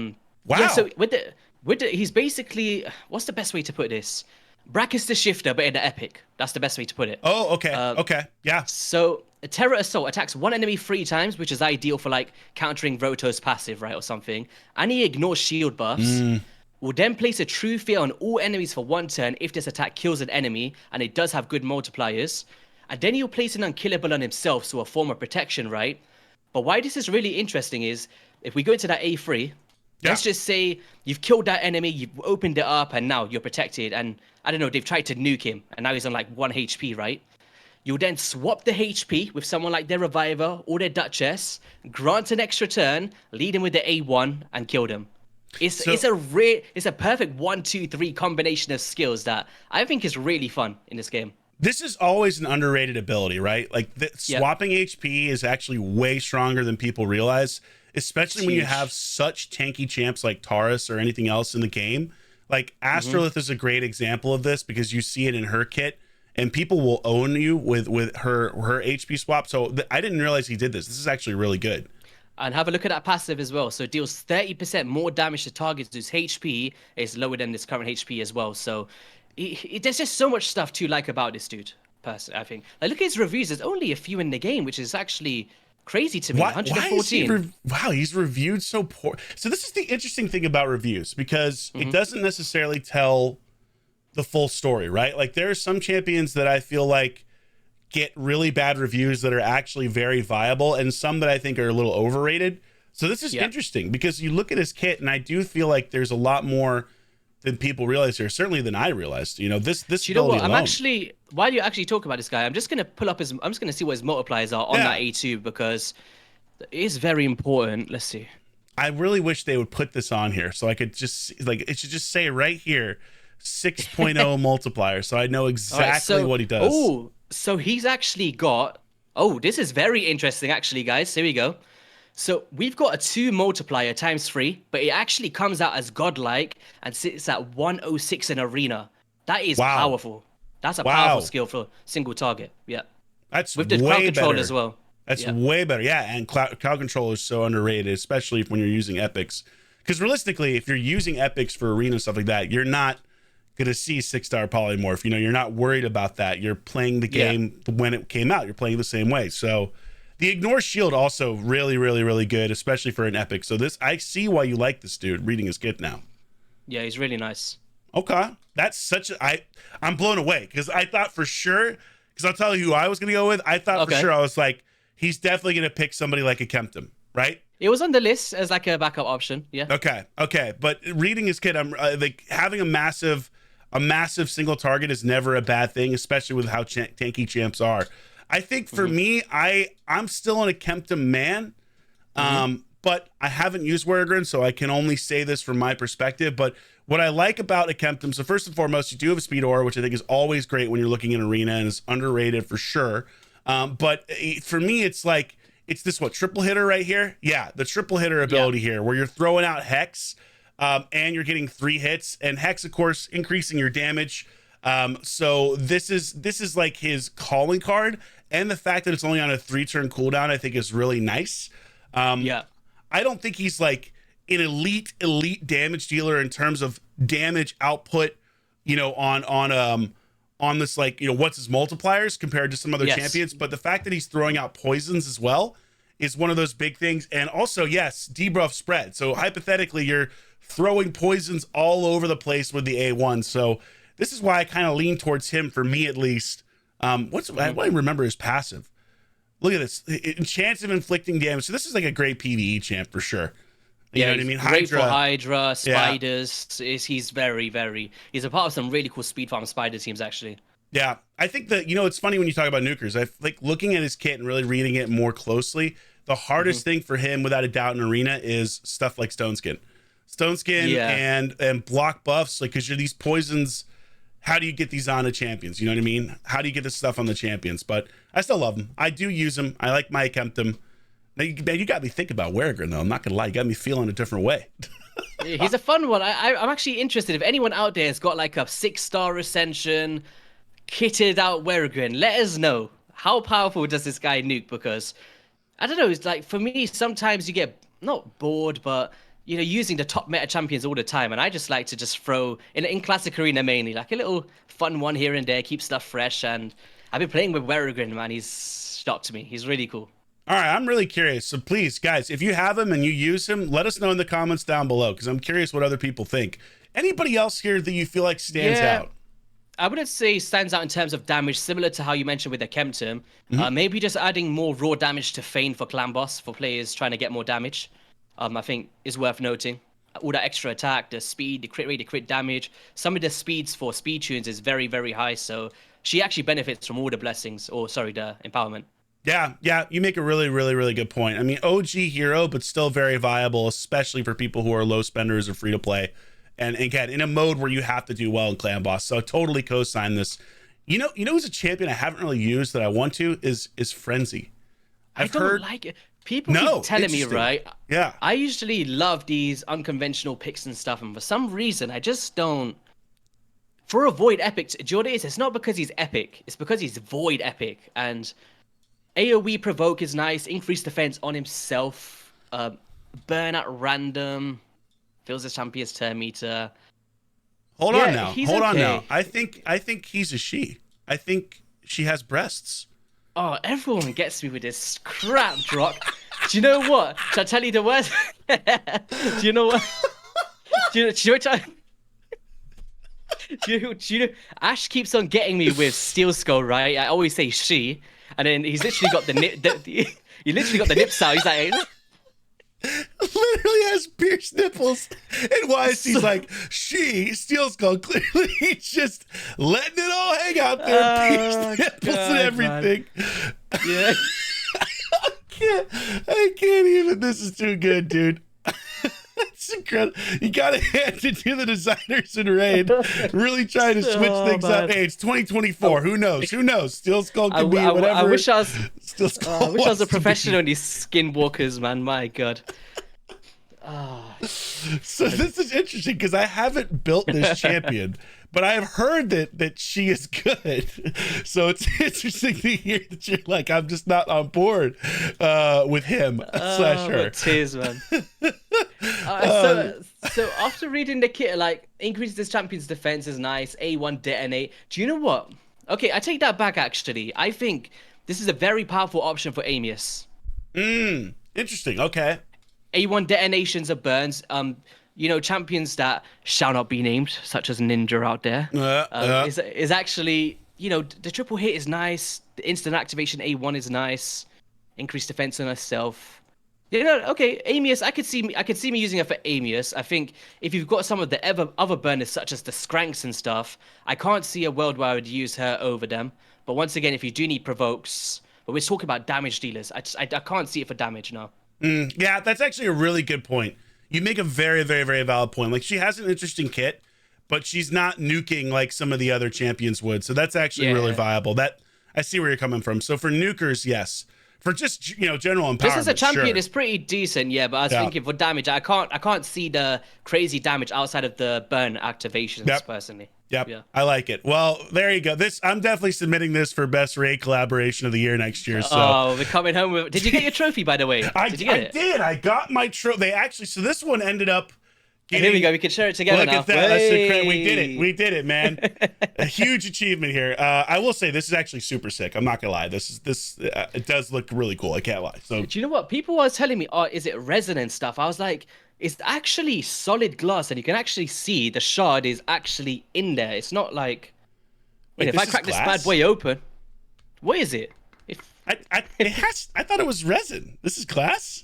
[SPEAKER 1] wow.
[SPEAKER 2] Yeah, so with the, he's basically, what's the best way to put this? Brackus the Shifter, but in the epic. That's the best way to put it.
[SPEAKER 1] Oh, okay. Okay. Yeah.
[SPEAKER 2] So a Terror Assault attacks one enemy 3 times, which is ideal for like countering Roto's passive, right, or something. And he ignores shield buffs. Will then place a True Fear on all enemies for 1 turn if this attack kills an enemy, and it does have good multipliers. And then he'll place an unkillable on himself, so a form of protection, right? But why this is really interesting is, if we go into that A3, let's just say you've killed that enemy, you've opened it up, and now you're protected. And I don't know, they've tried to nuke him, and now he's on like 1 HP, right? You'll then swap the HP with someone like their Reviver or their Duchess, grant an extra turn, lead him with the A1, and kill them. It's a perfect 1, 2, 3 combination of skills that I think is really fun in this game.
[SPEAKER 1] This is always an underrated ability, right? Like swapping HP is actually way stronger than people realize, especially when you have such tanky champs like Taurus or anything else in the game. Like Astrolith is a great example of this, because you see it in her kit, and people will own you with her HP swap. So I didn't realize he did this. This is actually really good.
[SPEAKER 2] And have a look at that passive as well. So it deals 30% more damage to targets whose HP is lower than this current HP as well. So there's just so much stuff to like about this dude, personally, I think. Like, look at his reviews. There's only a few in the game, which is actually crazy to me. 114.
[SPEAKER 1] Wow, he's reviewed so poor. So this is the interesting thing about reviews, because it doesn't necessarily tell the full story, right? Like, there are some champions that I feel like get really bad reviews that are actually very viable, and some that I think are a little overrated. So this is interesting, because you look at his kit, and I do feel like there's a lot more than people realize here, certainly than I realized. This
[SPEAKER 2] you know what?
[SPEAKER 1] alone.
[SPEAKER 2] I'm actually, while you actually talk about this guy, I'm just gonna pull up I'm just gonna see what his multipliers are on that A2, because it is very important. Let's see.
[SPEAKER 1] I really wish they would put this on here so I could just like it should just say right here 6.0 multiplier so I know exactly what he does.
[SPEAKER 2] Oh, so he's actually got. Oh, this is very interesting, actually, guys. Here we go. So we've got a 2 multiplier times 3, but it actually comes out as godlike and sits at 106 in arena. That is powerful. That's a powerful skill for single target. Yeah.
[SPEAKER 1] That's
[SPEAKER 2] with the
[SPEAKER 1] way
[SPEAKER 2] crowd control
[SPEAKER 1] better
[SPEAKER 2] as well.
[SPEAKER 1] That's way better. Yeah, and crowd control is so underrated, especially when you're using epics. Because realistically, if you're using epics for arena and stuff like that, you're not gonna see 6-star polymorph. You know, you're not worried about that. You're playing the game when it came out. You're playing the same way. So the ignore shield also really, really, really good, especially for an epic. So this, I see why you like this dude reading his kit now.
[SPEAKER 2] Yeah, he's really nice.
[SPEAKER 1] Okay, that's such a I'm blown away because I thought for sure. Because I'll tell you who I was gonna go with. I thought for sure I was like, he's definitely gonna pick somebody like a Kempton, right?
[SPEAKER 2] It was on the list as like a backup option. Yeah.
[SPEAKER 1] Okay. But reading his kit, I'm like having a massive single target is never a bad thing, especially with how tanky champs are. I think for me, I'm still in a Kempton man, but I haven't used Wergren, so I can only say this from my perspective. But what I like about a Kempton, so first and foremost, you do have a speed aura, which I think is always great when you're looking in arena and is underrated for sure. But for me, it's like, it's this triple hitter right here? Yeah, the triple hitter ability here, where you're throwing out Hex, and you're getting 3 hits, and Hex, of course, increasing your damage. So this is like his calling card, and the fact that it's only on a 3-turn cooldown, I think is really nice. I don't think he's like an elite damage dealer in terms of damage output, you know, on this, like, you know, what's his multipliers compared to some other champions, but the fact that he's throwing out poisons as well is one of those big things. And also, yes, debuff spread. So hypothetically, you're throwing poisons all over the place with the A1. So this is why I kind of lean towards him, for me at least. I don't remember his passive. Look at this. Chance of inflicting damage. So this is like a great PvE champ for sure. You know what I mean?
[SPEAKER 2] Great for Hydra, spiders. He's very, very... He's a part of some really cool speed farm spider teams, actually.
[SPEAKER 1] Yeah. I think that, you know, it's funny when you talk about Nukers. I like looking at his kit and really reading it more closely. The hardest thing for him, without a doubt, in arena is stuff like Stone Skin. Stone Skin and block buffs, like, because you're these poisons... How do you get these on the champions? You know what I mean? How do you get this stuff on the champions? But I still love them. I do use them. I like my Kempton. Now, you got me thinking about Wergren, though. I'm not going to lie. You got me feeling a different way.
[SPEAKER 2] He's a fun one. I'm actually interested. If anyone out there has got like a 6-star Ascension, kitted out Wergren, let us know. How powerful does this guy nuke? Because, I don't know, it's like, for me, sometimes you get, not bored, but... you know, using the top meta champions all the time, and I just like to just throw in Classic Arena mainly, like a little fun one here and there, keep stuff fresh. And I've been playing with Wergren, man. He's shocked me. He's really cool.
[SPEAKER 1] All right, I'm really curious. So please, guys, if you have him and you use him, let us know in the comments down below, because I'm curious what other people think. Anybody else here that you feel like stands out?
[SPEAKER 2] I wouldn't say stands out in terms of damage, similar to how you mentioned with the Kempton. Maybe just adding more raw damage to Feign for Clan Boss for players trying to get more damage. I think is worth noting. All that extra attack, the speed, the crit rate, the crit damage. Some of the speeds for speed tunes is very, very high. So she actually benefits from all the blessings, or sorry, the empowerment.
[SPEAKER 1] Yeah, you make a really, really, really good point. I mean, OG hero, but still very viable, especially for people who are low spenders or free to play. And again, in a mode where you have to do well in Clan Boss. So totally co-sign this. You know who's a champion I haven't really used that I want to is Frenzy.
[SPEAKER 2] I don't like it. People keep telling me, right?
[SPEAKER 1] Yeah.
[SPEAKER 2] I usually love these unconventional picks and stuff, and for some reason, I just don't. For a Void Epic, do you know what it is? It's not because he's epic. It's because he's Void Epic. And AoE provoke is nice. Increased defense on himself. Burn at random. Fills the champion's turn meter.
[SPEAKER 1] Hold on now. I think he's a she. I think she has breasts.
[SPEAKER 2] Oh, everyone gets me with this crap, Drock. Do you know what? Shall I tell you the worst? Do you know what? Do you know? Ash keeps on getting me with Steel Skull, right? I always say she, and then he's literally got the nip. He literally got the nips out. He's like,
[SPEAKER 1] literally has pierced nipples, and why is he's like she Steel Skull? Clearly, he's just letting it all hang out there, pierced nipples and everything. Man.
[SPEAKER 2] Yeah.
[SPEAKER 1] I can't even. This is too good, dude. incredible. You got to hand it to the designers in Raid. Really trying to switch things up. Hey, it's 2024. Who knows? Who knows? Steel Skull could be whatever.
[SPEAKER 2] I wish I was.
[SPEAKER 1] Steel Skull
[SPEAKER 2] I wish I was a professional in these skinwalkers, man. My God.
[SPEAKER 1] So this is interesting because I haven't built this champion, but I have heard that she is good. So it's interesting to hear that you're like, I'm just not on board with him slash her.
[SPEAKER 2] Tears, man. So after reading the kit, like increases this champion's defense is nice. A1 detonate. Do you know what? Okay, I take that back. Actually, I think this is a very powerful option for Amius.
[SPEAKER 1] Interesting. Okay.
[SPEAKER 2] A1 detonations of burns. Champions that shall not be named, such as Ninja out there, is actually, the triple hit is nice. The instant activation A1 is nice. Increased defense on herself. Okay, Amius. I could see me using her for Amius. I think if you've got some of the other burners, such as the Skranks and stuff, I can't see a world where I would use her over them. But once again, if you do need provokes, but we're talking about damage dealers, I can't see it for damage now.
[SPEAKER 1] Yeah, that's actually a really good point. You make a very, very, very valid point. Like, she has an interesting kit, but she's not nuking like some of the other champions would. So that's actually really viable. That I see where you're coming from. So for nukers, yes. For just general empowerment,
[SPEAKER 2] just as a champion,
[SPEAKER 1] sure.
[SPEAKER 2] It's pretty decent. Yeah, but I was thinking for damage, I can't see the crazy damage outside of the burn activations personally.
[SPEAKER 1] Yep.
[SPEAKER 2] Yeah.
[SPEAKER 1] I like it. Well, there you go. I'm definitely submitting this for best raid collaboration of the year next year. So
[SPEAKER 2] we're coming home with. Did you get your trophy, by the way? Did you get it?
[SPEAKER 1] I did. I got my trophy. So this one ended up getting...
[SPEAKER 2] Here we go. We can share it together now.
[SPEAKER 1] Look at that. That's the we did it. We did it, man. A huge achievement here. I will say this is actually super sick. I'm not gonna lie. It does look really cool. I can't lie. So
[SPEAKER 2] do you know what? People were telling me, is it resin and stuff? I was like, it's actually solid glass, and you can actually see the shard is actually in there. It's not like... Wait, if I crack this bad boy open, what is it?
[SPEAKER 1] I thought it was resin. This is glass?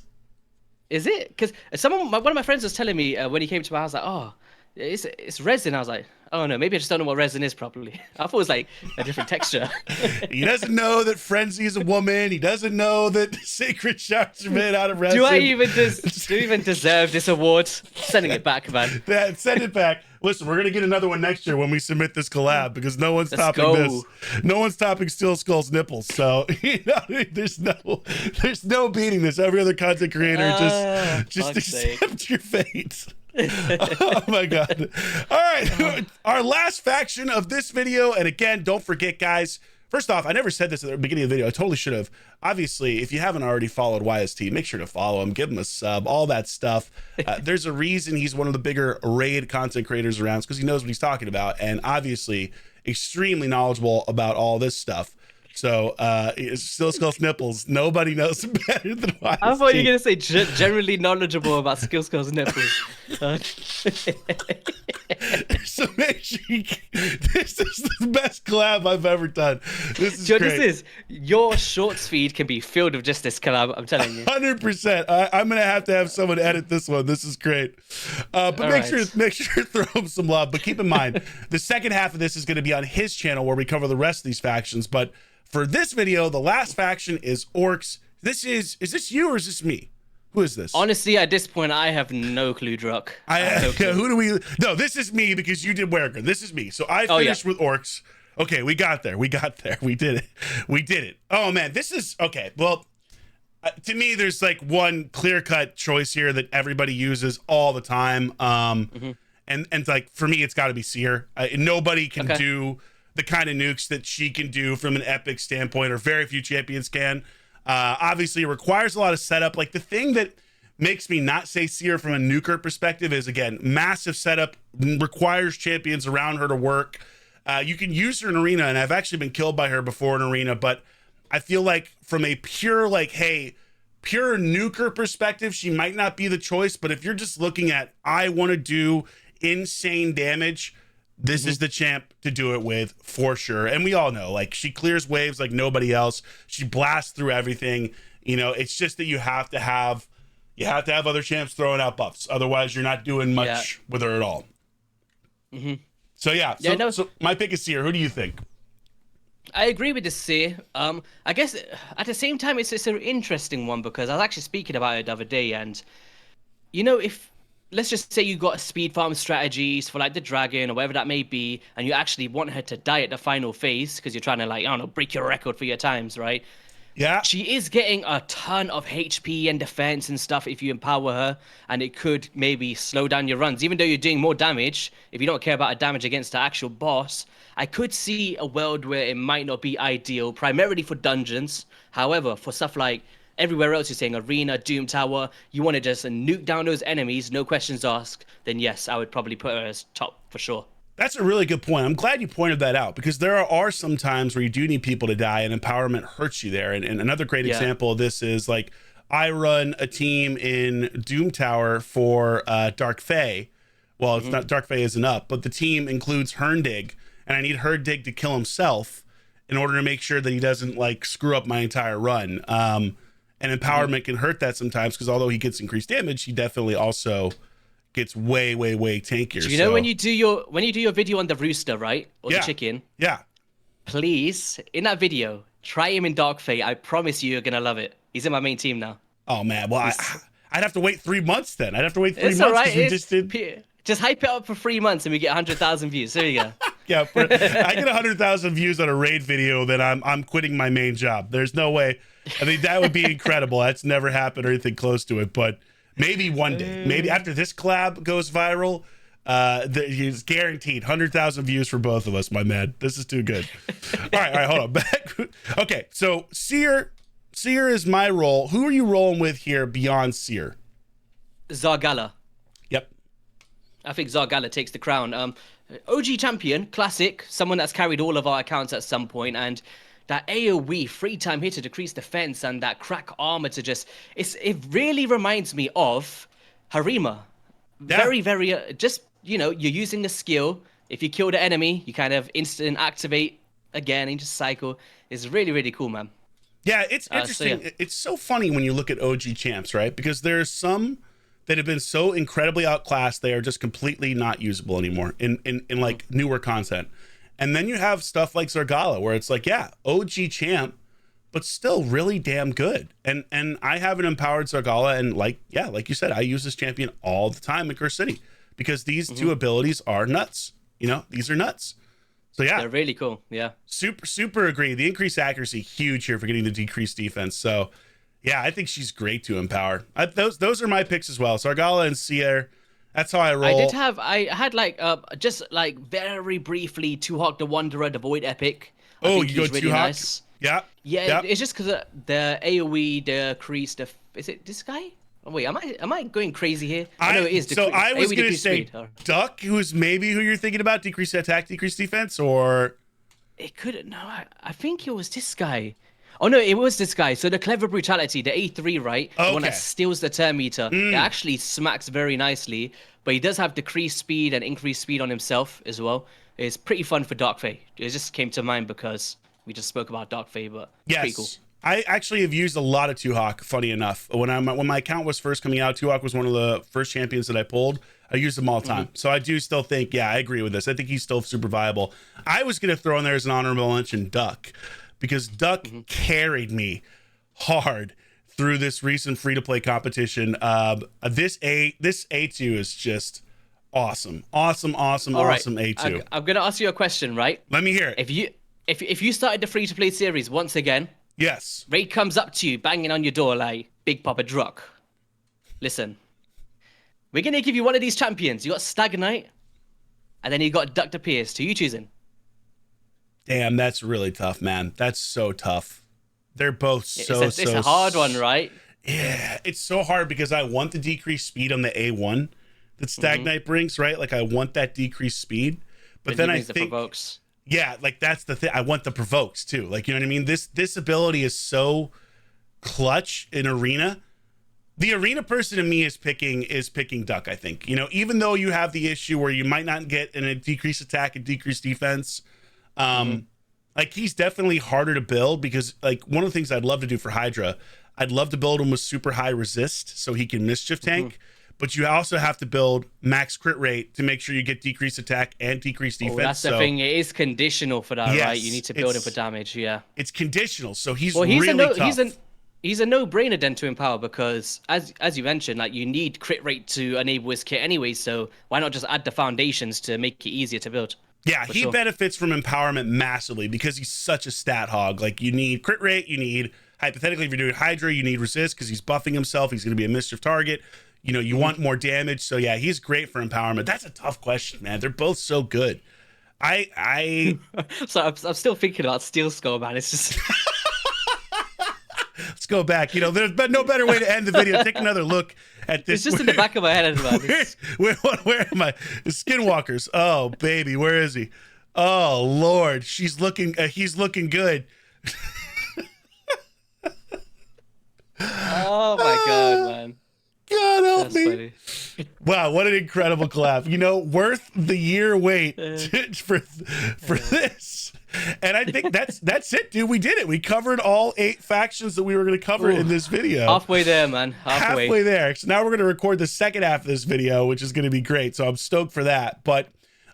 [SPEAKER 2] Is it? Because one of my friends was telling me when he came to my house, like, it's resin. I was like, oh no, maybe I just don't know what resin is properly. I thought it was like a different texture.
[SPEAKER 1] He doesn't know that Frenzy is a woman. He doesn't know that sacred shards are made out of resin.
[SPEAKER 2] Do I even deserve this award? Sending it back, man.
[SPEAKER 1] Send it back. Listen, we're gonna get another one next year when we submit this collab because no one's topping this. No one's topping Steel Skull's nipples. So there's no beating this. Every other content creator just accept your fate. Oh my God. All right. Our last faction of this video. And again, don't forget, guys. First off, I never said this at the beginning of the video. I totally should have. Obviously, if you haven't already followed YST, make sure to follow him, give him a sub, all that stuff. There's a reason he's one of the bigger raid content creators around, because he knows what he's talking about, and obviously extremely knowledgeable about all this stuff. So, Steel Skull's nipples, nobody knows better than YST.
[SPEAKER 2] I thought you were going to say generally knowledgeable about Steel Skull's nipples.
[SPEAKER 1] So make sure this is the best collab I've ever done. This is great.
[SPEAKER 2] Your shorts feed can be filled with just this collab, I'm telling you.
[SPEAKER 1] 100%. I'm going to have someone edit this one. This is great. But make sure to throw him some love. But keep in mind, the second half of this is going to be on his channel where we cover the rest of these factions. But for this video, the last faction is Orcs. Is this you or is this me? Who is this?
[SPEAKER 2] Honestly, at this point, I have no clue, Drock.
[SPEAKER 1] No, this is me because you did Werger. This is me. So I finished with Orcs. Okay, we got there. We did it. Oh, man, this is... Okay, well, to me, there's like one clear-cut choice here that everybody uses all the time. And like, for me, it's got to be Seer. Nobody can do the kind of nukes that she can do from an epic standpoint, or very few champions can. Obviously, it requires a lot of setup. Like, the thing that makes me not say Seer from a nuker perspective is, again, massive setup, requires champions around her to work. You can use her in arena, and I've actually been killed by her before in arena, but I feel like from a pure, pure nuker perspective, she might not be the choice. But if you're just looking at, I want to do insane damage, this is the champ to do it with, for sure. And we all know, like, she clears waves like nobody else. She blasts through everything. It's just that you have to have other champs throwing out buffs. Otherwise, you're not doing much with her at all. So so my pick is Seer. Who do you think?
[SPEAKER 2] I agree with the Seer. I guess at the same time, it's an interesting one because I was actually speaking about it the other day, and if let's just say you got speed farm strategies for like the dragon or whatever that may be, and you actually want her to die at the final phase because you're trying to, like, I don't know, break your record for your times, right?
[SPEAKER 1] Yeah.
[SPEAKER 2] She is getting a ton of HP and defense and stuff if you empower her, and it could maybe slow down your runs. Even though you're doing more damage, if you don't care about a damage against the actual boss, I could see a world where it might not be ideal, primarily for dungeons. However, for stuff like everywhere else, you're saying Arena, Doom Tower, you want to just nuke down those enemies, no questions asked, then yes, I would probably put her as top for sure.
[SPEAKER 1] That's a really good point. I'm glad you pointed that out because there are some times where you do need people to die and empowerment hurts you there. And another great example of this is like I run a team in Doom Tower for Dark Fae. Well, it's not Dark Fae isn't up, but the team includes Herndig, and I need Herndig to kill himself in order to make sure that he doesn't like screw up my entire run. And empowerment can hurt that sometimes because although he gets increased damage, he definitely also gets way tankier.
[SPEAKER 2] Do you know when you do your video on the rooster, right? Or the chicken?
[SPEAKER 1] Yeah.
[SPEAKER 2] Please, in that video, try him in Dark Fate. I promise you're gonna love it. He's in my main team now.
[SPEAKER 1] Oh man, well I'd have to wait 3 months then. I'd have to wait 3 months.
[SPEAKER 2] All right.
[SPEAKER 1] We just did.
[SPEAKER 2] Just hype it up for 3 months and we get 100,000 views. There you go.
[SPEAKER 1] Yeah, I get 100,000 views on a raid video, then I'm quitting my main job. There's no way. I mean, that would be incredible. That's never happened or anything close to it, but maybe one day. Maybe after this collab goes viral, he's guaranteed 100,000 views for both of us, my man. This is too good. All right, hold on. Back. Okay, so Seer is my role. Who are you rolling with here beyond Seer?
[SPEAKER 2] Zargala.
[SPEAKER 1] Yep.
[SPEAKER 2] I think Zargala takes the crown. OG champion, classic, someone that's carried all of our accounts at some point, and that AoE free time here to decrease defense and that crack armor to just it really reminds me of Harima.
[SPEAKER 1] Yeah.
[SPEAKER 2] Very just, you know, you're using the skill. If you kill the enemy, you kind of instant activate again and just cycle. It's really cool, man.
[SPEAKER 1] Yeah, it's interesting. It's so funny when you look at OG champs, right? Because there's some that have been so incredibly outclassed they are just completely not usable anymore in like newer content. And then you have stuff like Zargala where it's like, yeah, OG champ, but still really damn good. And I have an empowered Zargala, and like you said, I use this champion all the time in Curse City because these two abilities are nuts. You know, these are nuts. So yeah,
[SPEAKER 2] they're really cool. Yeah,
[SPEAKER 1] super agree. The increased accuracy, huge here for getting the decreased defense. So yeah, I think she's great to empower. Those are my picks as well. Zargala and Seer. That's how I roll.
[SPEAKER 2] I had like just like very briefly Tuhawk the Wanderer, the Void Epic.
[SPEAKER 1] I think you go really Tuhawk. Nice. Yeah.
[SPEAKER 2] It's just because the AoE, the crease, is it this guy? Oh wait, am I going crazy here? No, it is.
[SPEAKER 1] So I was gonna say Duck, who's maybe who you're thinking about, decreased attack, decreased defense, or
[SPEAKER 2] it could no. I think it was this guy. Oh no, it was this guy. So the Clever Brutality, the A3, right? The one that steals the turn meter. It actually smacks very nicely, but he does have decreased speed and increased speed on himself as well. It's pretty fun for Dark Fae. It just came to mind because we just spoke about Dark Fae, but
[SPEAKER 1] yes.
[SPEAKER 2] Pretty cool.
[SPEAKER 1] I actually have used a lot of Tuhawk, funny enough. When my account was first coming out, Tuhawk was one of the first champions that I pulled. I used them all the time. So I do still think, yeah, I agree with this. I think he's still super viable. I was going to throw in there as an honorable mention Duck, because Duck carried me hard through this recent free-to-play competition. This A2 is just awesome. Awesome A2.
[SPEAKER 2] I'm going to ask you a question, right?
[SPEAKER 1] Let me hear it.
[SPEAKER 2] If you started the free-to-play series once again,
[SPEAKER 1] yes,
[SPEAKER 2] Raid comes up to you, banging on your door like, Big Papa Drock. Listen, we're going to give you one of these champions. You got Stag Knight, and then you got Dr. Pierce. Who you choosing?
[SPEAKER 1] Damn, that's really tough, man. That's so tough. They're both
[SPEAKER 2] it's a hard one, right?
[SPEAKER 1] Yeah, it's so hard because I want the decreased speed on the A1 that Stag Knight brings, right? Like I want that decreased speed, but then I think
[SPEAKER 2] the provokes.
[SPEAKER 1] Yeah, like that's the thing. I want the provokes too. Like, you know what I mean? This ability is so clutch in arena. The arena person in me is picking Duck, I think. You know, even though you have the issue where you might not get a decreased attack and decreased defense. Like he's definitely harder to build because like one of the things I'd love to do for Hydra, I'd love to build him with super high resist so he can mischief tank, but you also have to build max crit rate to make sure you get decreased attack and decreased defense.
[SPEAKER 2] That's the thing. It is conditional for that, right? You need to build him for damage. Yeah,
[SPEAKER 1] it's conditional. So he's really tough.
[SPEAKER 2] He's a no-brainer then to empower because, as you mentioned, like you need crit rate to enable his kit anyway. So why not just add the foundations to make it easier to build?
[SPEAKER 1] Yeah,
[SPEAKER 2] For
[SPEAKER 1] he
[SPEAKER 2] sure.
[SPEAKER 1] benefits from empowerment massively because he's such a stat hog. Like you need crit rate, you need hypothetically if you're doing Hydra, you need resist because he's buffing himself. He's going to be a mischief target. You know, you want more damage. So yeah, he's great for empowerment. That's a tough question, man. They're both so good. I
[SPEAKER 2] So I'm still thinking about Steel Skull, man. It's just
[SPEAKER 1] let's go back. You know, there's been no better way to end the video. Take another look at this.
[SPEAKER 2] it's just in the back of my head, man.
[SPEAKER 1] Where am I? Skinwalkers. Oh baby, where is he? Oh Lord, she's looking. He's looking good.
[SPEAKER 2] Oh my god, man.
[SPEAKER 1] God help
[SPEAKER 2] That's
[SPEAKER 1] me.
[SPEAKER 2] funny.
[SPEAKER 1] Wow, what an incredible collab. You know, worth the year wait for this. And I think that's it, dude. We did it. We covered all 8 factions that we were going to cover in this video.
[SPEAKER 2] Halfway there, man.
[SPEAKER 1] Halfway there. So now we're going to record the second half of this video, which is going to be great. So I'm stoked for that. But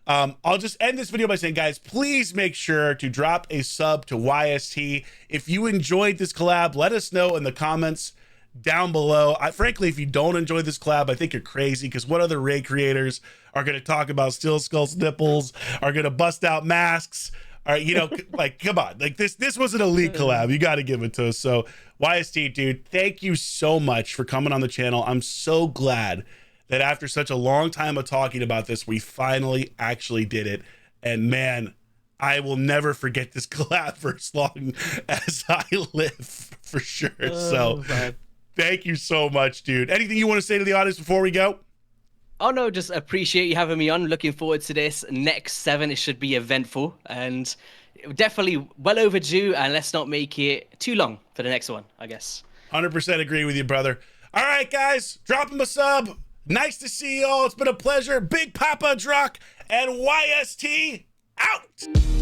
[SPEAKER 1] I'll just end this video by saying, guys, please make sure to drop a sub to YST. If you enjoyed this collab, let us know in the comments down below. Frankly, if you don't enjoy this collab, I think you're crazy because what other raid creators are going to talk about Steel Skull's nipples, are going to bust out masks? All right, you know, like, come on. Like, this was an elite collab. You got to give it to us. So, YST, dude, thank you so much for coming on the channel. I'm so glad that after such a long time of talking about this, we finally actually did it. And, man, I will never forget this collab for as long as I live, for sure. So,
[SPEAKER 2] man.
[SPEAKER 1] Thank you so much, dude. Anything you want to say to the audience before we go?
[SPEAKER 2] Oh no, just appreciate you having me on. Looking forward to this next 7. It should be eventful and definitely well overdue. And let's not make it too long for the next one, I guess.
[SPEAKER 1] 100% agree with you, brother. All right, guys, drop him a sub. Nice to see you all. It's been a pleasure. Big Papa Drock and YST out.